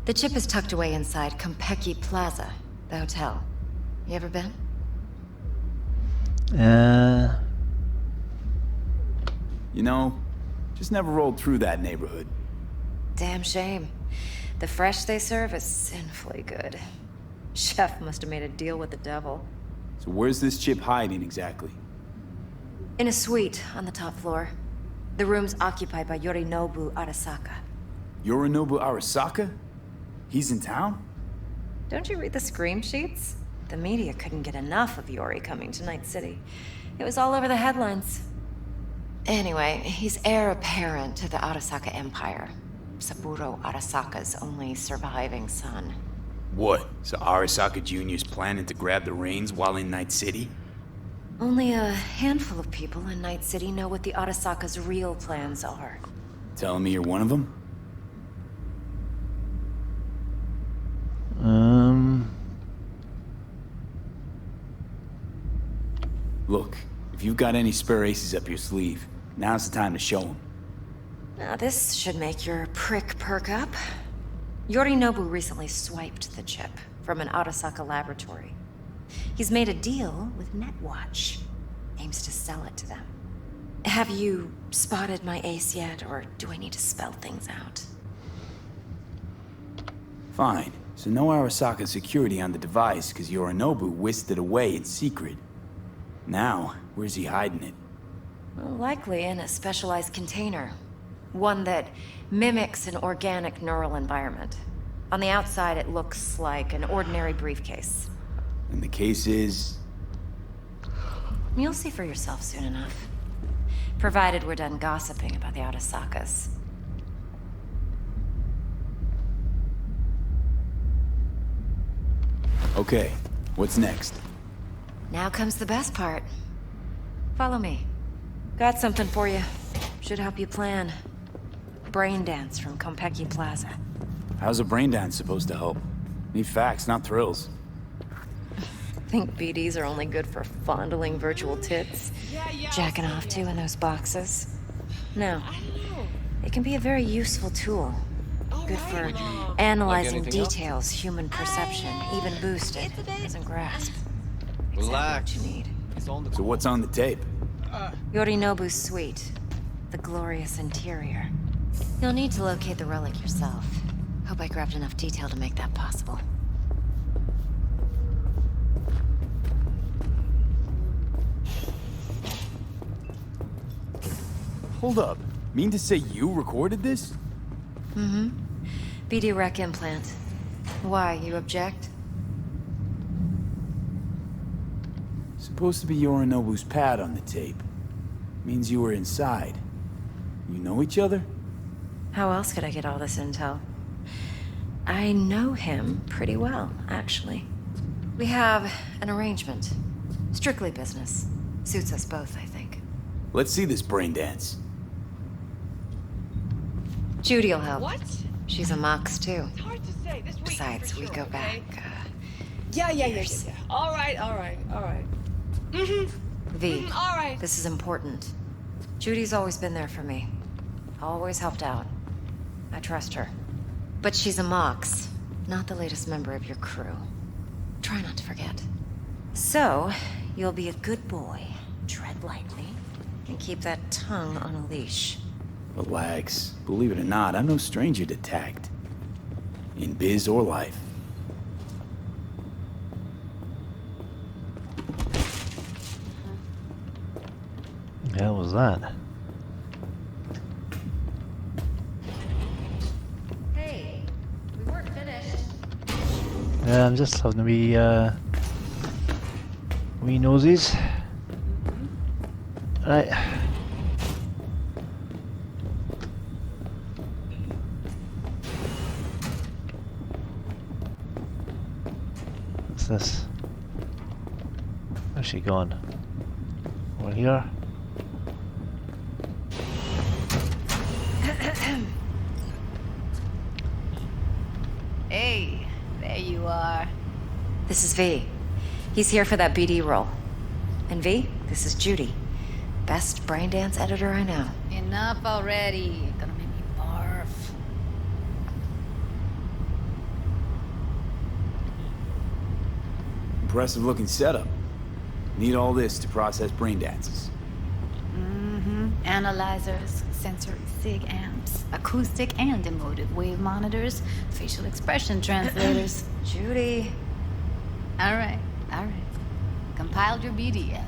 The chip is tucked away inside Konpeki Plaza, the hotel. You ever been? You know, just never rolled through that neighborhood. Damn shame. The fresh they serve is sinfully good. Chef must have made a deal with the devil. So where's this chip hiding exactly? In a suite on the top floor. The room's occupied by Yorinobu Arasaka. Yorinobu Arasaka? He's in town? Don't you read the scream sheets? The media couldn't get enough of Yori coming to Night City. It was all over the headlines. Anyway, he's heir apparent to the Arasaka Empire. Saburo Arasaka's only surviving son. What? So Arasaka Jr.'s planning to grab the reins while in Night City? Only a handful of people in Night City know what the Arasaka's real plans are. Telling me you're one of them? Look, if you've got any spare aces up your sleeve, now's the time to show them. Now this should make your prick perk up. Yorinobu recently swiped the chip from an Arasaka laboratory. He's made a deal with Netwatch. Aims to sell it to them. Have you spotted my ace yet, or do I need to spell things out? Fine. So no Arasaka security on the device, because Yorinobu whisked it away in secret. Now, where's he hiding it? Well, likely in a specialized container. One that mimics an organic neural environment. On the outside, it looks like an ordinary briefcase. And the case is... You'll see for yourself soon enough. Provided we're done gossiping about the Arasakas. Okay, what's next? Now comes the best part. Follow me. Got something for you. Should help you plan. Brain dance from Konpeki Plaza. How's a brain dance supposed to help? Need facts, not thrills. Think BDs are only good for fondling virtual tits? Jacking off to in those boxes? No. It can be a very useful tool. Good for analyzing details human perception, even boosted, doesn't grasp. Relax. Exactly what you need. So what's on the tape? Yorinobu's suite. The glorious interior. You'll need to locate the relic yourself. Hope I grabbed enough detail to make that possible. Hold up. Mean to say you recorded this? Mm-hmm. BD rec implant. Why, you object? Supposed to be Yorinobu's pad on the tape. Means you were inside. You know each other? How else could I get all this intel? I know him pretty well, actually. We have an arrangement. Strictly business. Suits us both, I think. Let's see this brain dance. Judy'll help. What? She's a Mox, too. It's hard to say. This week Besides, for we sure, go okay? back, Yeah. All right. Mm-hmm. V, All right. this is important. Judy's always been there for me. Always helped out. I trust her. But she's a Mox, not the latest member of your crew. Try not to forget. So, you'll be a good boy, tread lightly, and keep that tongue on a leash. Relax. Believe it or not, I'm no stranger to tact. In biz or life. The hell was that? Hey, we weren't finished. Yeah, I'm just having a wee nosies. Right. What's this? Where's she gone? Over here? Hey, there you are. This is V. He's here for that BD role. And V, this is Judy. Best braindance editor I know. Enough already. Gonna make me barf. Impressive looking setup. Need all this to process brain dances. Analyzers, sensory sig amps, acoustic and emotive wave monitors, facial expression translators. Judy. Alright. Compiled your BDF.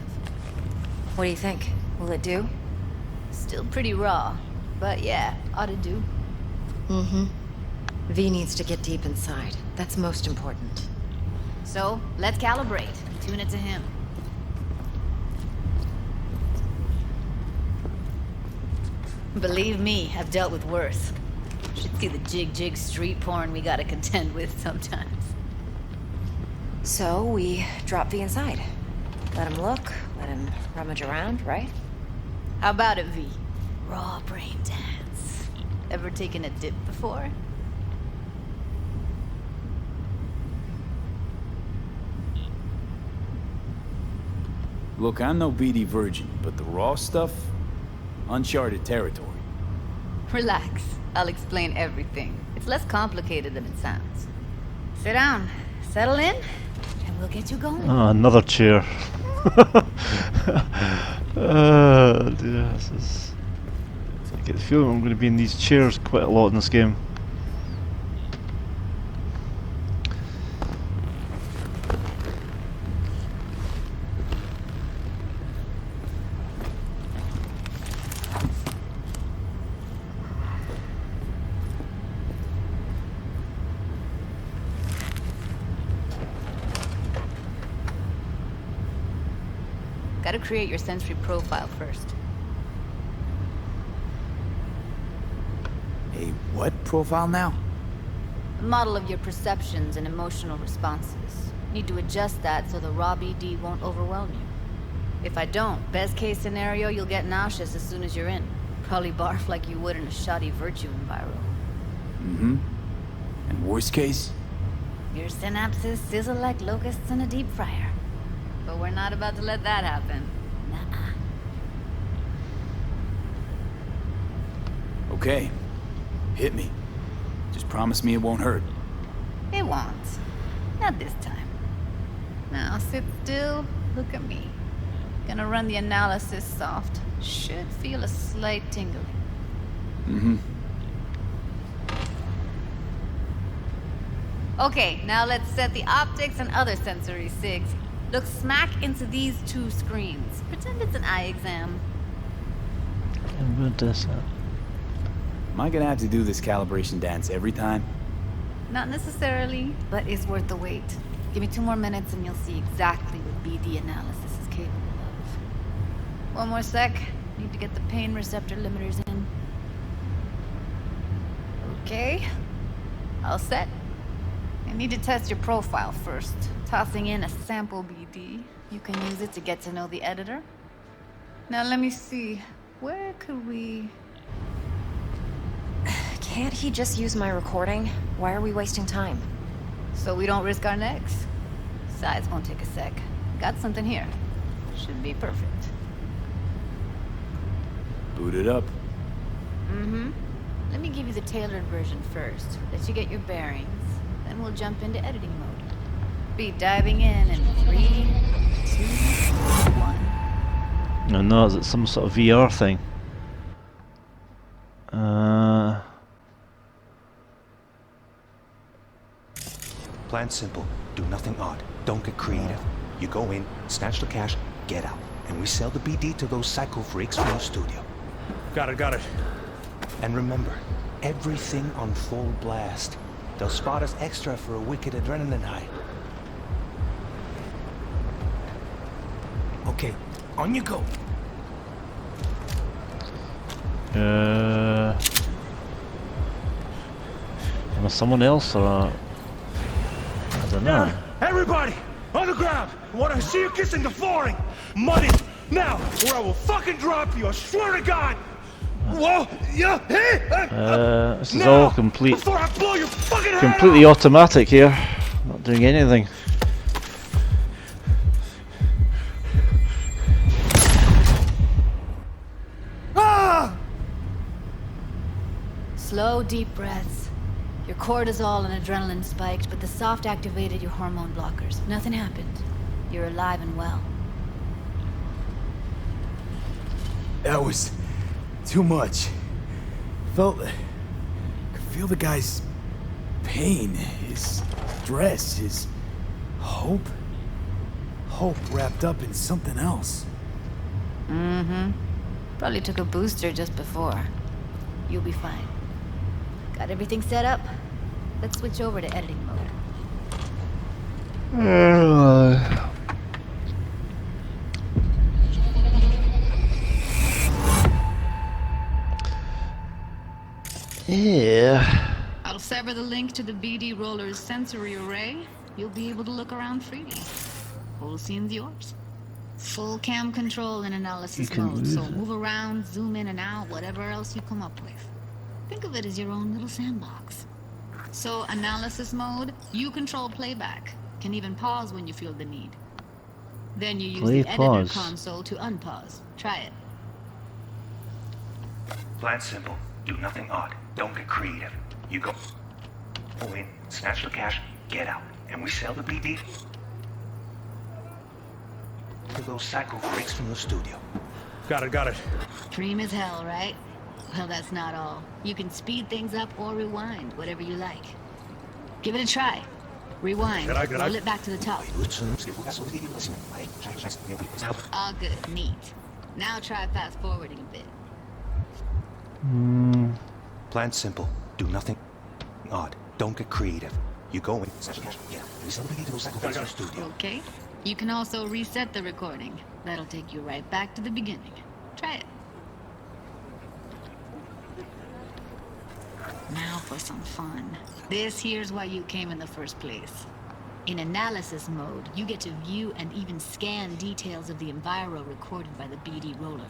What do you think? Will it do? Still pretty raw, but yeah, ought to do. V needs to get deep inside. That's most important. So, let's calibrate. Tune it to him. Believe me, I've dealt with worse. Should see the jig street porn we gotta contend with sometimes. So, we drop V inside. Let him look, let him rummage around, right? How about it, V? Raw brain dance. Ever taken a dip before? Look, I'm no BD virgin, but the raw stuff? Uncharted territory. Relax. I'll explain everything. It's less complicated than it sounds. Sit down, settle in, and we'll get you going. Oh, another chair. Dear, this is... I get the feeling I'm going to be in these chairs quite a lot in this game. Gotta create your sensory profile first. A what profile now? A model of your perceptions and emotional responses. Need to adjust that so the raw BD won't overwhelm you. If I don't, best case scenario, you'll get nauseous as soon as you're in. Probably barf like you would in a shoddy virtue enviro. And worst case? Your synapses sizzle like locusts in a deep fryer. But we're not about to let that happen. Nuh-uh. Okay. Hit me. Just promise me it won't hurt. It won't. Not this time. Now sit still, look at me. Gonna run the analysis soft. Should feel a slight tingling. Okay, now let's set the optics and other sensory sigs. Look smack into these two screens. Pretend it's an eye exam. I'm going to Am I gonna have to do this calibration dance every time? Not necessarily, but it's worth the wait. Give me 2 more minutes and you'll see exactly what BD analysis is capable of. 1 more sec. Need to get the pain receptor limiters in. Okay. All set. I need to test your profile first. Tossing in a sample BD. You can use it to get to know the editor. Now let me see. Where could we... Can't he just use my recording? Why are we wasting time? So we don't risk our necks. Besides, won't take a sec. Got something here. Should be perfect. Boot it up. Let me give you the tailored version first. Let you get your bearings. Then we'll jump into editing mode. Be diving in 3, 2, 1. No, is it some sort of VR thing? Plan simple. Do nothing odd. Don't get creative. You go in, snatch the cash, get out. And we sell the BD to those psycho freaks from the studio. Got it. And remember, everything on full blast. They'll spot us extra for a wicked adrenaline high. Okay, on you go. Am I someone else or I don't know. Now, everybody, on the ground. I want to see you kissing the flooring. Money, now, or I will fucking drop you. I swear to God. Whoa, yeah, hey. This is all complete, Before I blow your fucking head completely off. automatic here. Not doing anything. Slow, deep breaths. Your cortisol and adrenaline spiked, but the soft activated your hormone blockers. Nothing happened. You're alive and well. That was too much. Could feel the guy's pain, his stress, his hope. Hope wrapped up in something else. Mm-hmm. Probably took a booster just before. You'll be fine. Got everything set up? Let's switch over to editing mode. Yeah. I'll sever the link to the BD Roller's sensory array. You'll be able to look around freely. Whole scene's yours. Full cam control in analysis mode, so move around, zoom in and out, whatever else you come up with. Think of it as your own little sandbox. So, analysis mode, you control playback. Can even pause when you feel the need. Then you use the editor console to unpause. Try it. Plan simple. Do nothing odd. Don't get creative. You go in, snatch the cash, get out. And we sell the BD to those psycho freaks from the studio. Got it. Dream as hell, right? Well, that's not all. You can speed things up or rewind, whatever you like. Give it a try. Rewind. Roll it back to the top. All good. Neat. Now try fast forwarding a bit. Plan simple. Do nothing odd. Don't get creative. You go in, snatch the cash, get out. We sell the BD to those psycho freaks from the studio. Okay. You can also reset the recording. That'll take you right back to the beginning. Try it. Now for some fun. This here's why you came in the first place. In analysis mode, you get to view and even scan details of the enviro recorded by the BD Roller.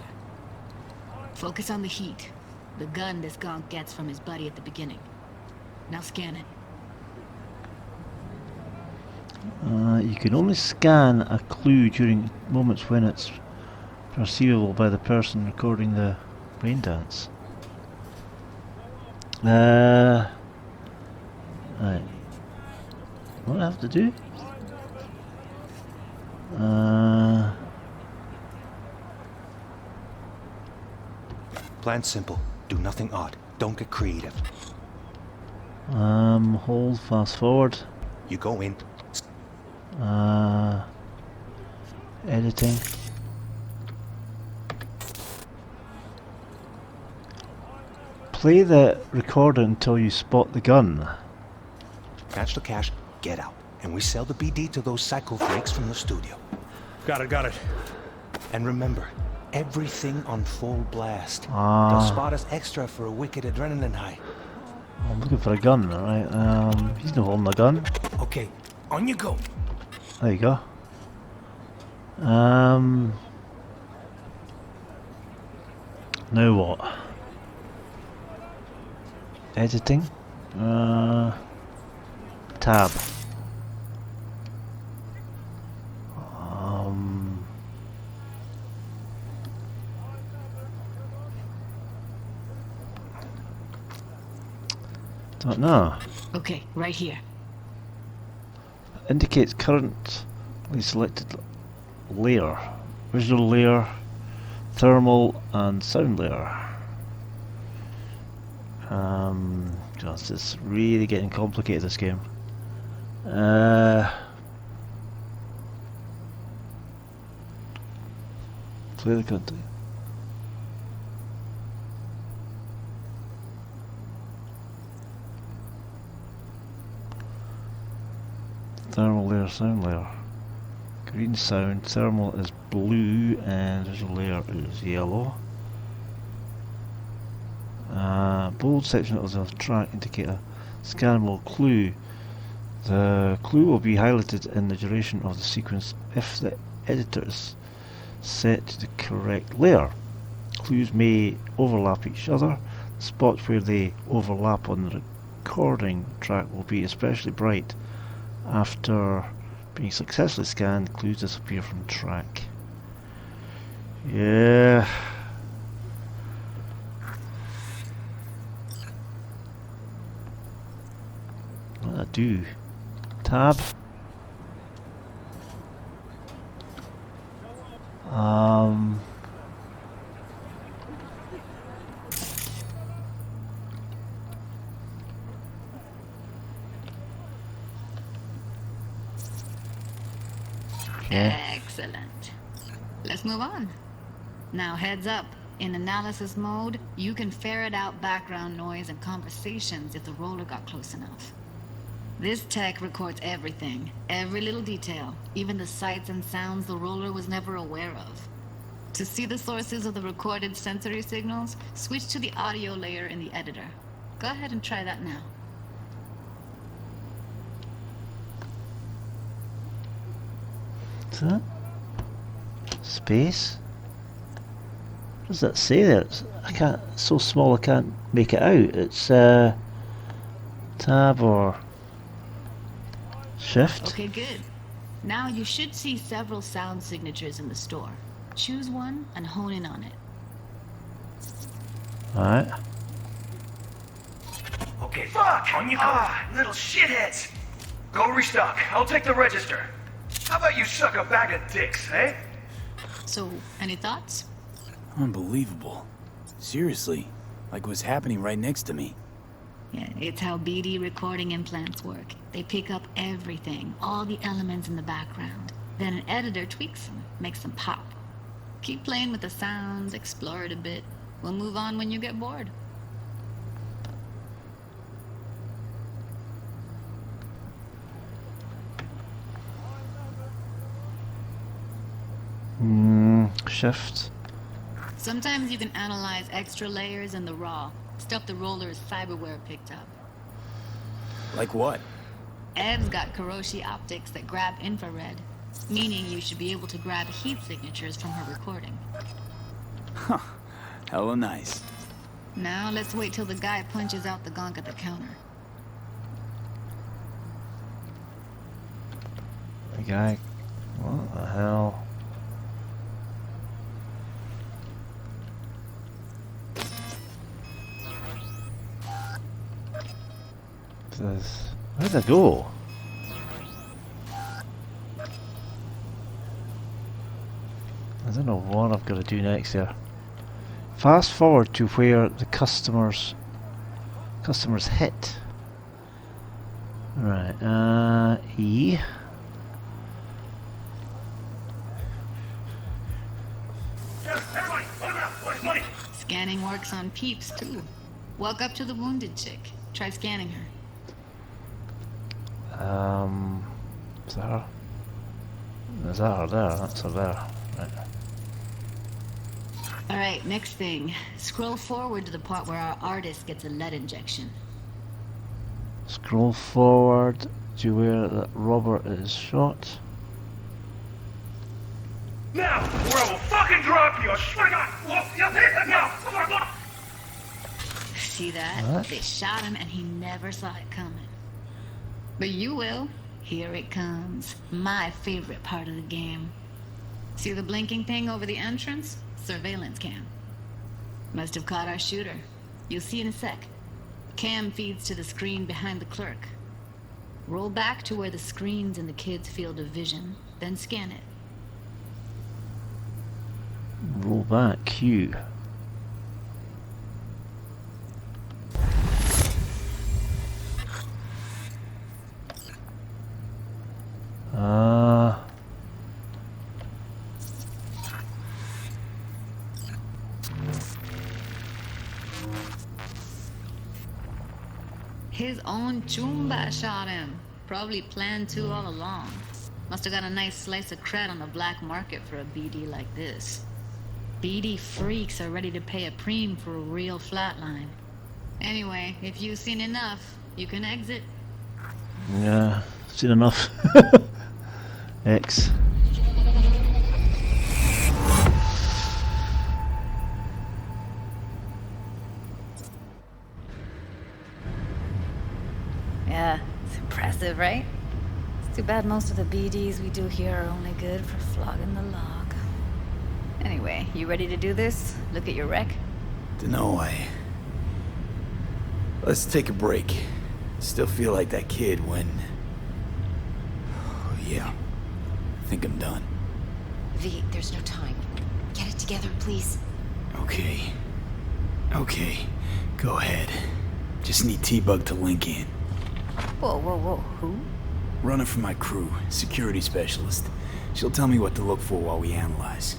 Focus on the heat, the gun this gonk gets from his buddy at the beginning. Now scan it. You can only scan a clue during moments when it's perceivable by the person recording the brain dance. Right. What do I have to do? Plan simple. Do nothing odd. Don't get creative. Hold, fast forward. You go in. Editing. Play the recorder until you spot the gun. Catch the cash, get out. And we sell the BD to those psycho freaks from the studio. Got it. And remember, everything on full blast. They'll spot us extra for a wicked adrenaline high. I'm looking for a gun, alright. He's not holding a gun. Okay, on you go. There you go. Now what? Editing. Tab. Don't know. Okay, right here. Indicates currently selected layer. Visual layer, thermal and sound layer. Just it's really getting complicated, this game. Play the country. Thermal layer, sound layer. Green sound, thermal is blue, and visual layer is yellow. Bold section of the track indicator. Scannable clue. The clue will be highlighted in the duration of the sequence if the editor is set to the correct layer. Clues may overlap each other. The spots where they overlap on the recording track will be especially bright. After being successfully scanned, clues disappear from track. Yeah. What do I do? Tab. Excellent. Let's move on. Now heads up. In analysis mode, you can ferret out background noise and conversations if the roller got close enough. This tech records everything, every little detail, even the sights and sounds the roller was never aware of. To see the sources of the recorded sensory signals, switch to the audio layer in the editor. Go ahead and try that now. What's that? Space? What does that say there? I can't. It's so small I can't make it out. It's tab or shift. Okay, good. Now you should see several sound signatures in the store. Choose one and hone in on it. Alright. Okay, fuck! On you go. Little shitheads! Go restock. I'll take the register. How about you suck a bag of dicks, eh? So, any thoughts? Unbelievable. Seriously, like it was happening right next to me. Yeah, it's how BD recording implants work. They pick up everything, all the elements in the background. Then an editor tweaks them, makes them pop. Keep playing with the sounds, explore it a bit. We'll move on when you get bored. Shift. Sometimes you can analyze extra layers in the raw, stuff the roller's cyberware picked up. Like what? Ev's got Kiroshi optics that grab infrared, meaning you should be able to grab heat signatures from her recording. Huh. Hella nice. Now let's wait till the guy punches out the gonk at the counter. The guy... What the hell? Where'd I go? I don't know what I've got to do next here. Fast forward to where the customers hit. Right, E. Scanning works on peeps too. Walk up to the wounded chick. Try scanning her. Is that her? Is that her there? That's her there. Right. Alright, next thing. Scroll forward to the part where our artist gets a lead injection. Scroll forward to where that Robert is shot. Now, or I will fucking drop you! I swear to God! You'll take it now! See that? What? They shot him and he never saw it coming. But you will. Here it comes. My favorite part of the game. See the blinking thing over the entrance? Surveillance cam. Must have caught our shooter. You'll see in a sec. Cam feeds to the screen behind the clerk. Roll back to where the screen's in the kid's field of vision, then scan it. Roll back, Q. His own Chumba shot him. Probably planned to all along. Must have got a nice slice of cred on the black market for a BD like this. BD freaks are ready to pay a preem for a real flatline. Anyway, if you've seen enough, you can exit. Yeah, seen enough. X. Yeah, it's impressive, right? It's too bad most of the BDs we do here are only good for flogging the log. Anyway, you ready to do this? Look at your wreck? Dunno, Let's take a break. Still feel like that kid when... Yeah. I think I'm done. V, there's no time. Get it together, please. Okay. Okay. Go ahead. Just need T-Bug to link in. Whoa, whoa, whoa. Who? Runner for my crew. Security specialist. She'll tell me what to look for while we analyze.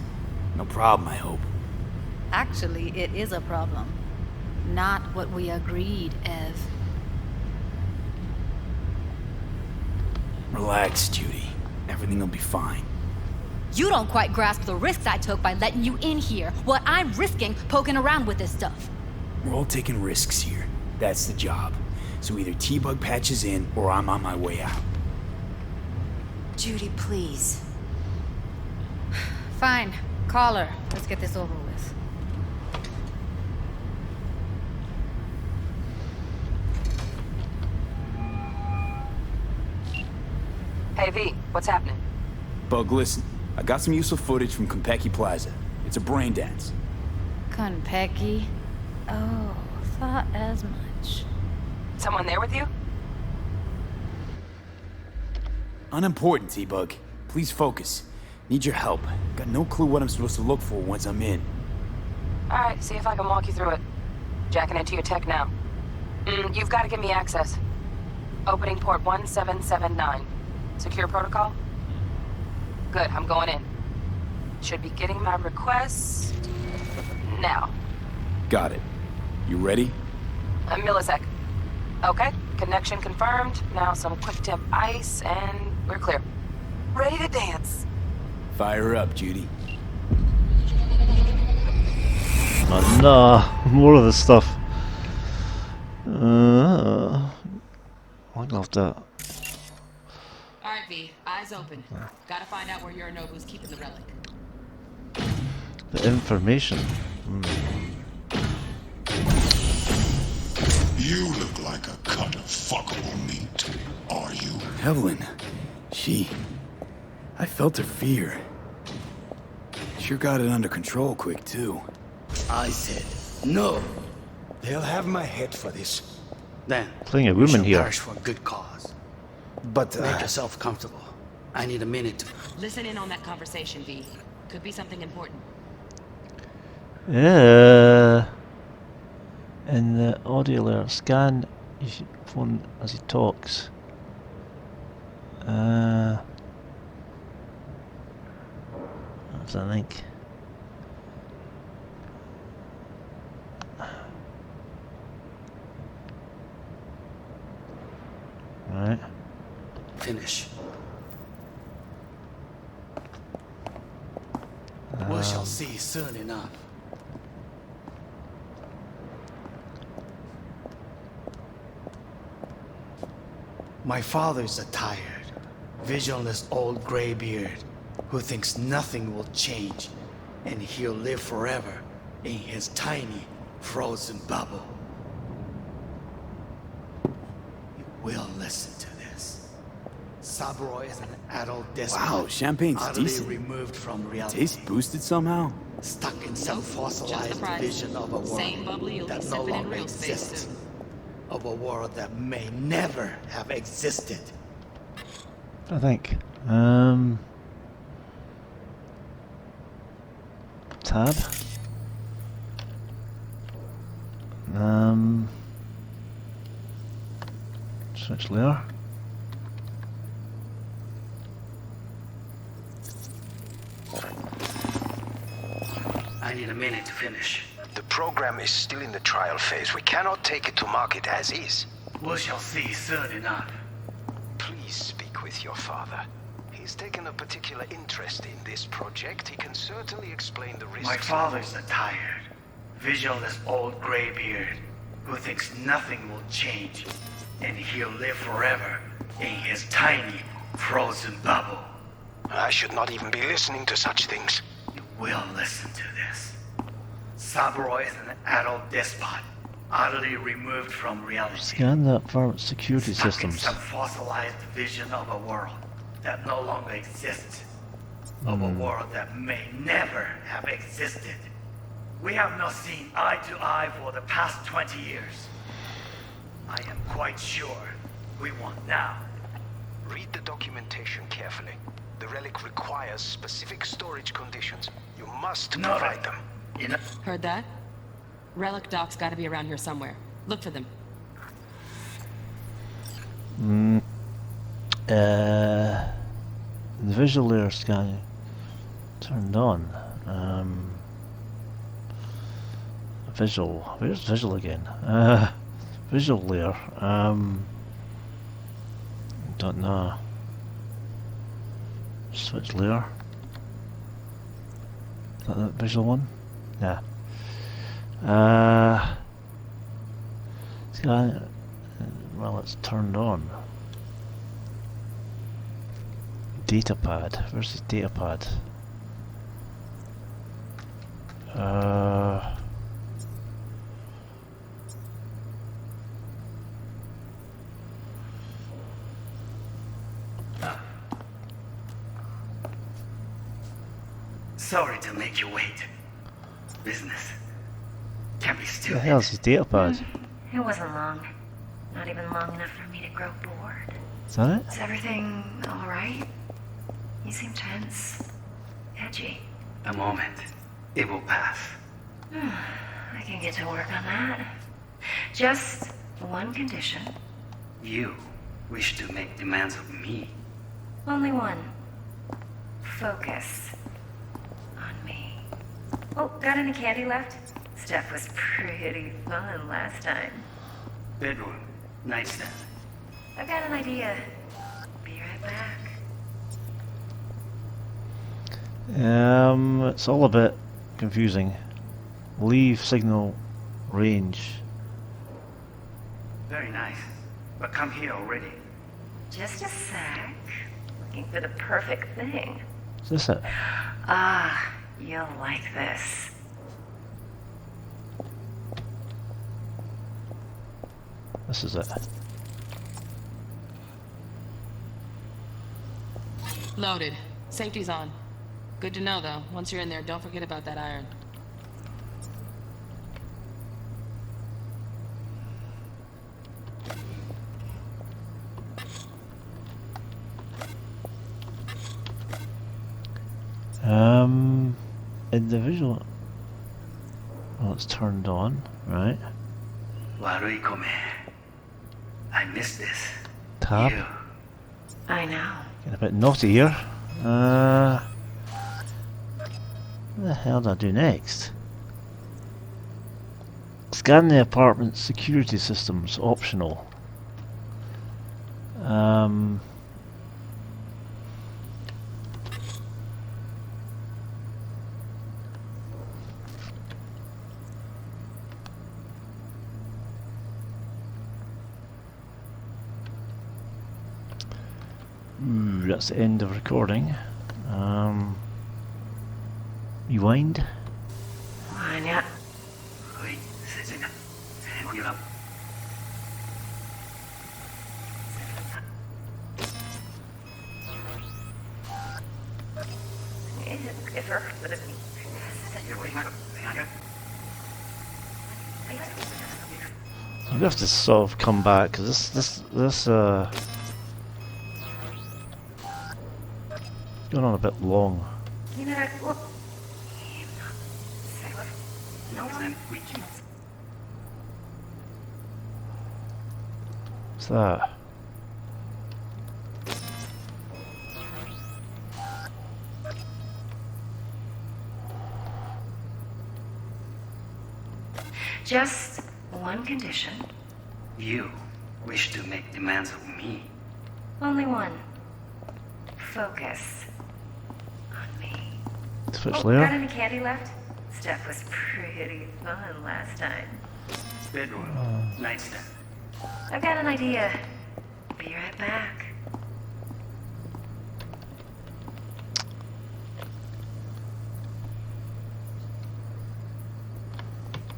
No problem, I hope. Actually, it is a problem. Not what we agreed, Ev. Relax, Judy. Everything will be fine. You don't quite grasp the risks I took by letting you in here. What I'm risking poking around with this stuff. We're all taking risks here. That's the job. So either T-Bug patches in, or I'm on my way out. Judy, please. Fine. Call her. Let's get this over with. Hey, V, what's happening? Bug, listen. I got some useful footage from Konpeki Plaza. It's a brain dance. Konpeki? Oh, thought as much. Someone there with you? Unimportant, T-Bug. Please focus. Need your help. Got no clue what I'm supposed to look for once I'm in. Alright, see if I can walk you through it. Jacking into your tech now. You've got to give me access. Opening port 1779. Secure protocol? Good, I'm going in. Should be getting my request... now. Got it. You ready? A millisec. Okay, connection confirmed. Now some quick tip ice, and we're clear. Ready to dance. Fire up, Judy. Oh no, more of this stuff. I love that. Alright, V, eyes open. Gotta find out where Yorinobu's keeping the relic. The information. You look like a cut of fuckable meat, are you? Evelyn. I felt her fear. Sure got it under control quick, too. I said, no. They'll have my head for this. Then, Playing a woman here. perish for a good cause. But make yourself comfortable. I need a minute to... Listen in on that conversation, V. Could be something important. Yeah. In the audio layer, scan your phone as he talks. That's a link. Right. Finish. We shall see soon enough. My father's a tired, visionless old graybeard who thinks nothing will change and he'll live forever in his tiny, frozen bubble. You will listen to this. Saburo is an adult despot. Wow, champagne's utterly decent. removed from reality. Taste boosted somehow? Stuck in some fossilized price. vision of a Same world bubbly you'll be that no sipping in longer real space exists. soon. Of a world that may never have existed. I think. Tab. Switch layer. need a minute to finish. The program is still in the trial phase. We cannot take it to market as is. We shall see soon enough. Please speak with your father. He's taken a particular interest in this project. He can certainly explain the risks. My father's a tired, visionless old graybeard who thinks nothing will change, and he'll live forever in his tiny, frozen bubble. I should not even be listening to such things. You will listen to this. Saburo is an adult despot, utterly removed from reality. Scan that for security Stuck in systems. some fossilized vision of a world that no longer exists. Of a world that may never have existed. We have not seen eye to eye for the past 20 years. I am quite sure we want now. Read the documentation carefully. The relic requires specific storage conditions. You must provide them. Heard that? Relic docs gotta be around here somewhere. Look for them. The visual layer scanning turned on. Visual. Where's visual again? Visual layer. Don't know. Switch layer. Is that visual one? Yeah. Scan. Well, it's turned on. Datapad. Where's the datapad? Sorry to make you wait. Business can be What the stupid. hell's his datapad? It wasn't long. Not even long enough for me to grow bored. Is that it? Is everything alright? You seem tense. Edgy. A moment. It will pass. I can get to work on that. Just one condition. You wish to make demands of me. Only one. Focus on me. Oh, got any candy left? Stuff was pretty fun last time. Bedroom. Nightstand. I've got an idea. Be right back. It's all a bit confusing. Leave signal range. Very nice. But come here already. Just a sec. Looking for the perfect thing. Is this it? Ah, you'll like this. This is it. Loaded. Safety's on. Good to know, though. Once you're in there, don't forget about that iron. Individual. Well, it's turned on, right? Warui kome. I miss this. Tab. You. I know. Getting a bit naughty here. What the hell do I do next? Scan the apartment security systems, optional. That's the end of recording. Rewind. Anya. We have to sort of come back because this going on a bit long. What's that? Just one condition. You wish to make demands of me. Only one. Focus on me. Switch Got layer. any candy left? Stuff was pretty fun last time. Bedroom, nightstand. I've got an idea. Be right back.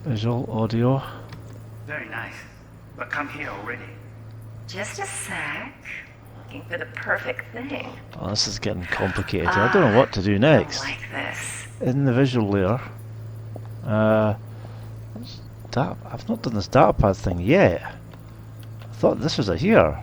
Visual, audio. Very nice. But come here already. Just a sec. Looking for the perfect thing. Oh, this is getting complicated. I don't know what to do next. Like this. In the visual layer, I've not done this datapad thing yet. I thought this was a here.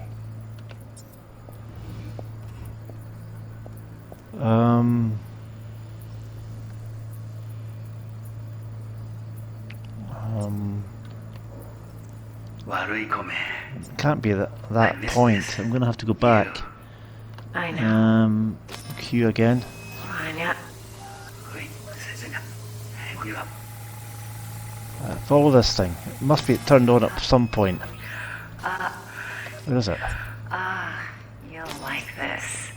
Can't be that point. I'm gonna have to go back. I know. Q again. Follow this thing. It must be turned on at some point. Where is it? You'll like this.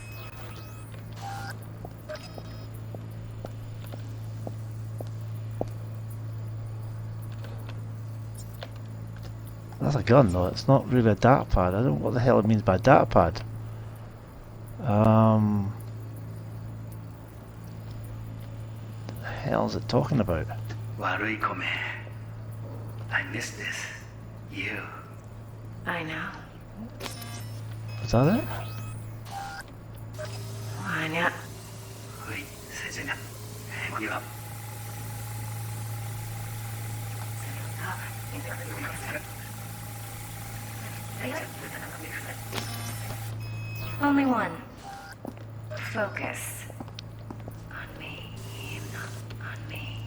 That's a gun though, it's not really a datapad. I don't know what the hell it means by datapad. What the hell is it talking about? I miss this. You. I know. Is that it? Anya. Only one. Focus. On me. On me.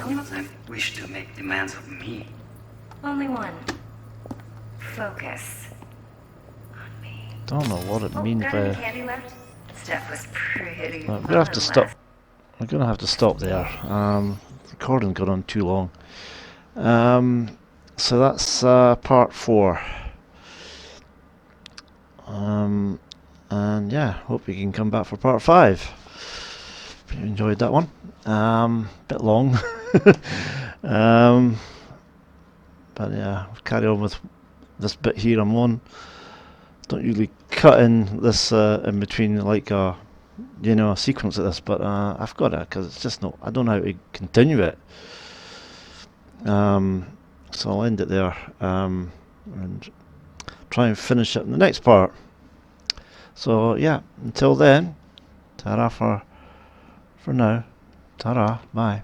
I wish to make demands of me. Only one. Focus. Don't know what it means Got by. any candy left? Stuff was pretty I'm gonna have to stop. I'm gonna have to stop there. Recording got on too long. So that's part 4. And yeah, hope you can come back for part 5. Hope you enjoyed that one. Bit long. But yeah, we'll carry on with this bit here I'm on. Don't usually cut in this in between like a a sequence of this, but I've got it because it's just not. I don't know how to continue it. So I'll end it there and try and finish it in the next part. So yeah, until then, ta-ra for now. Ta-ra, bye.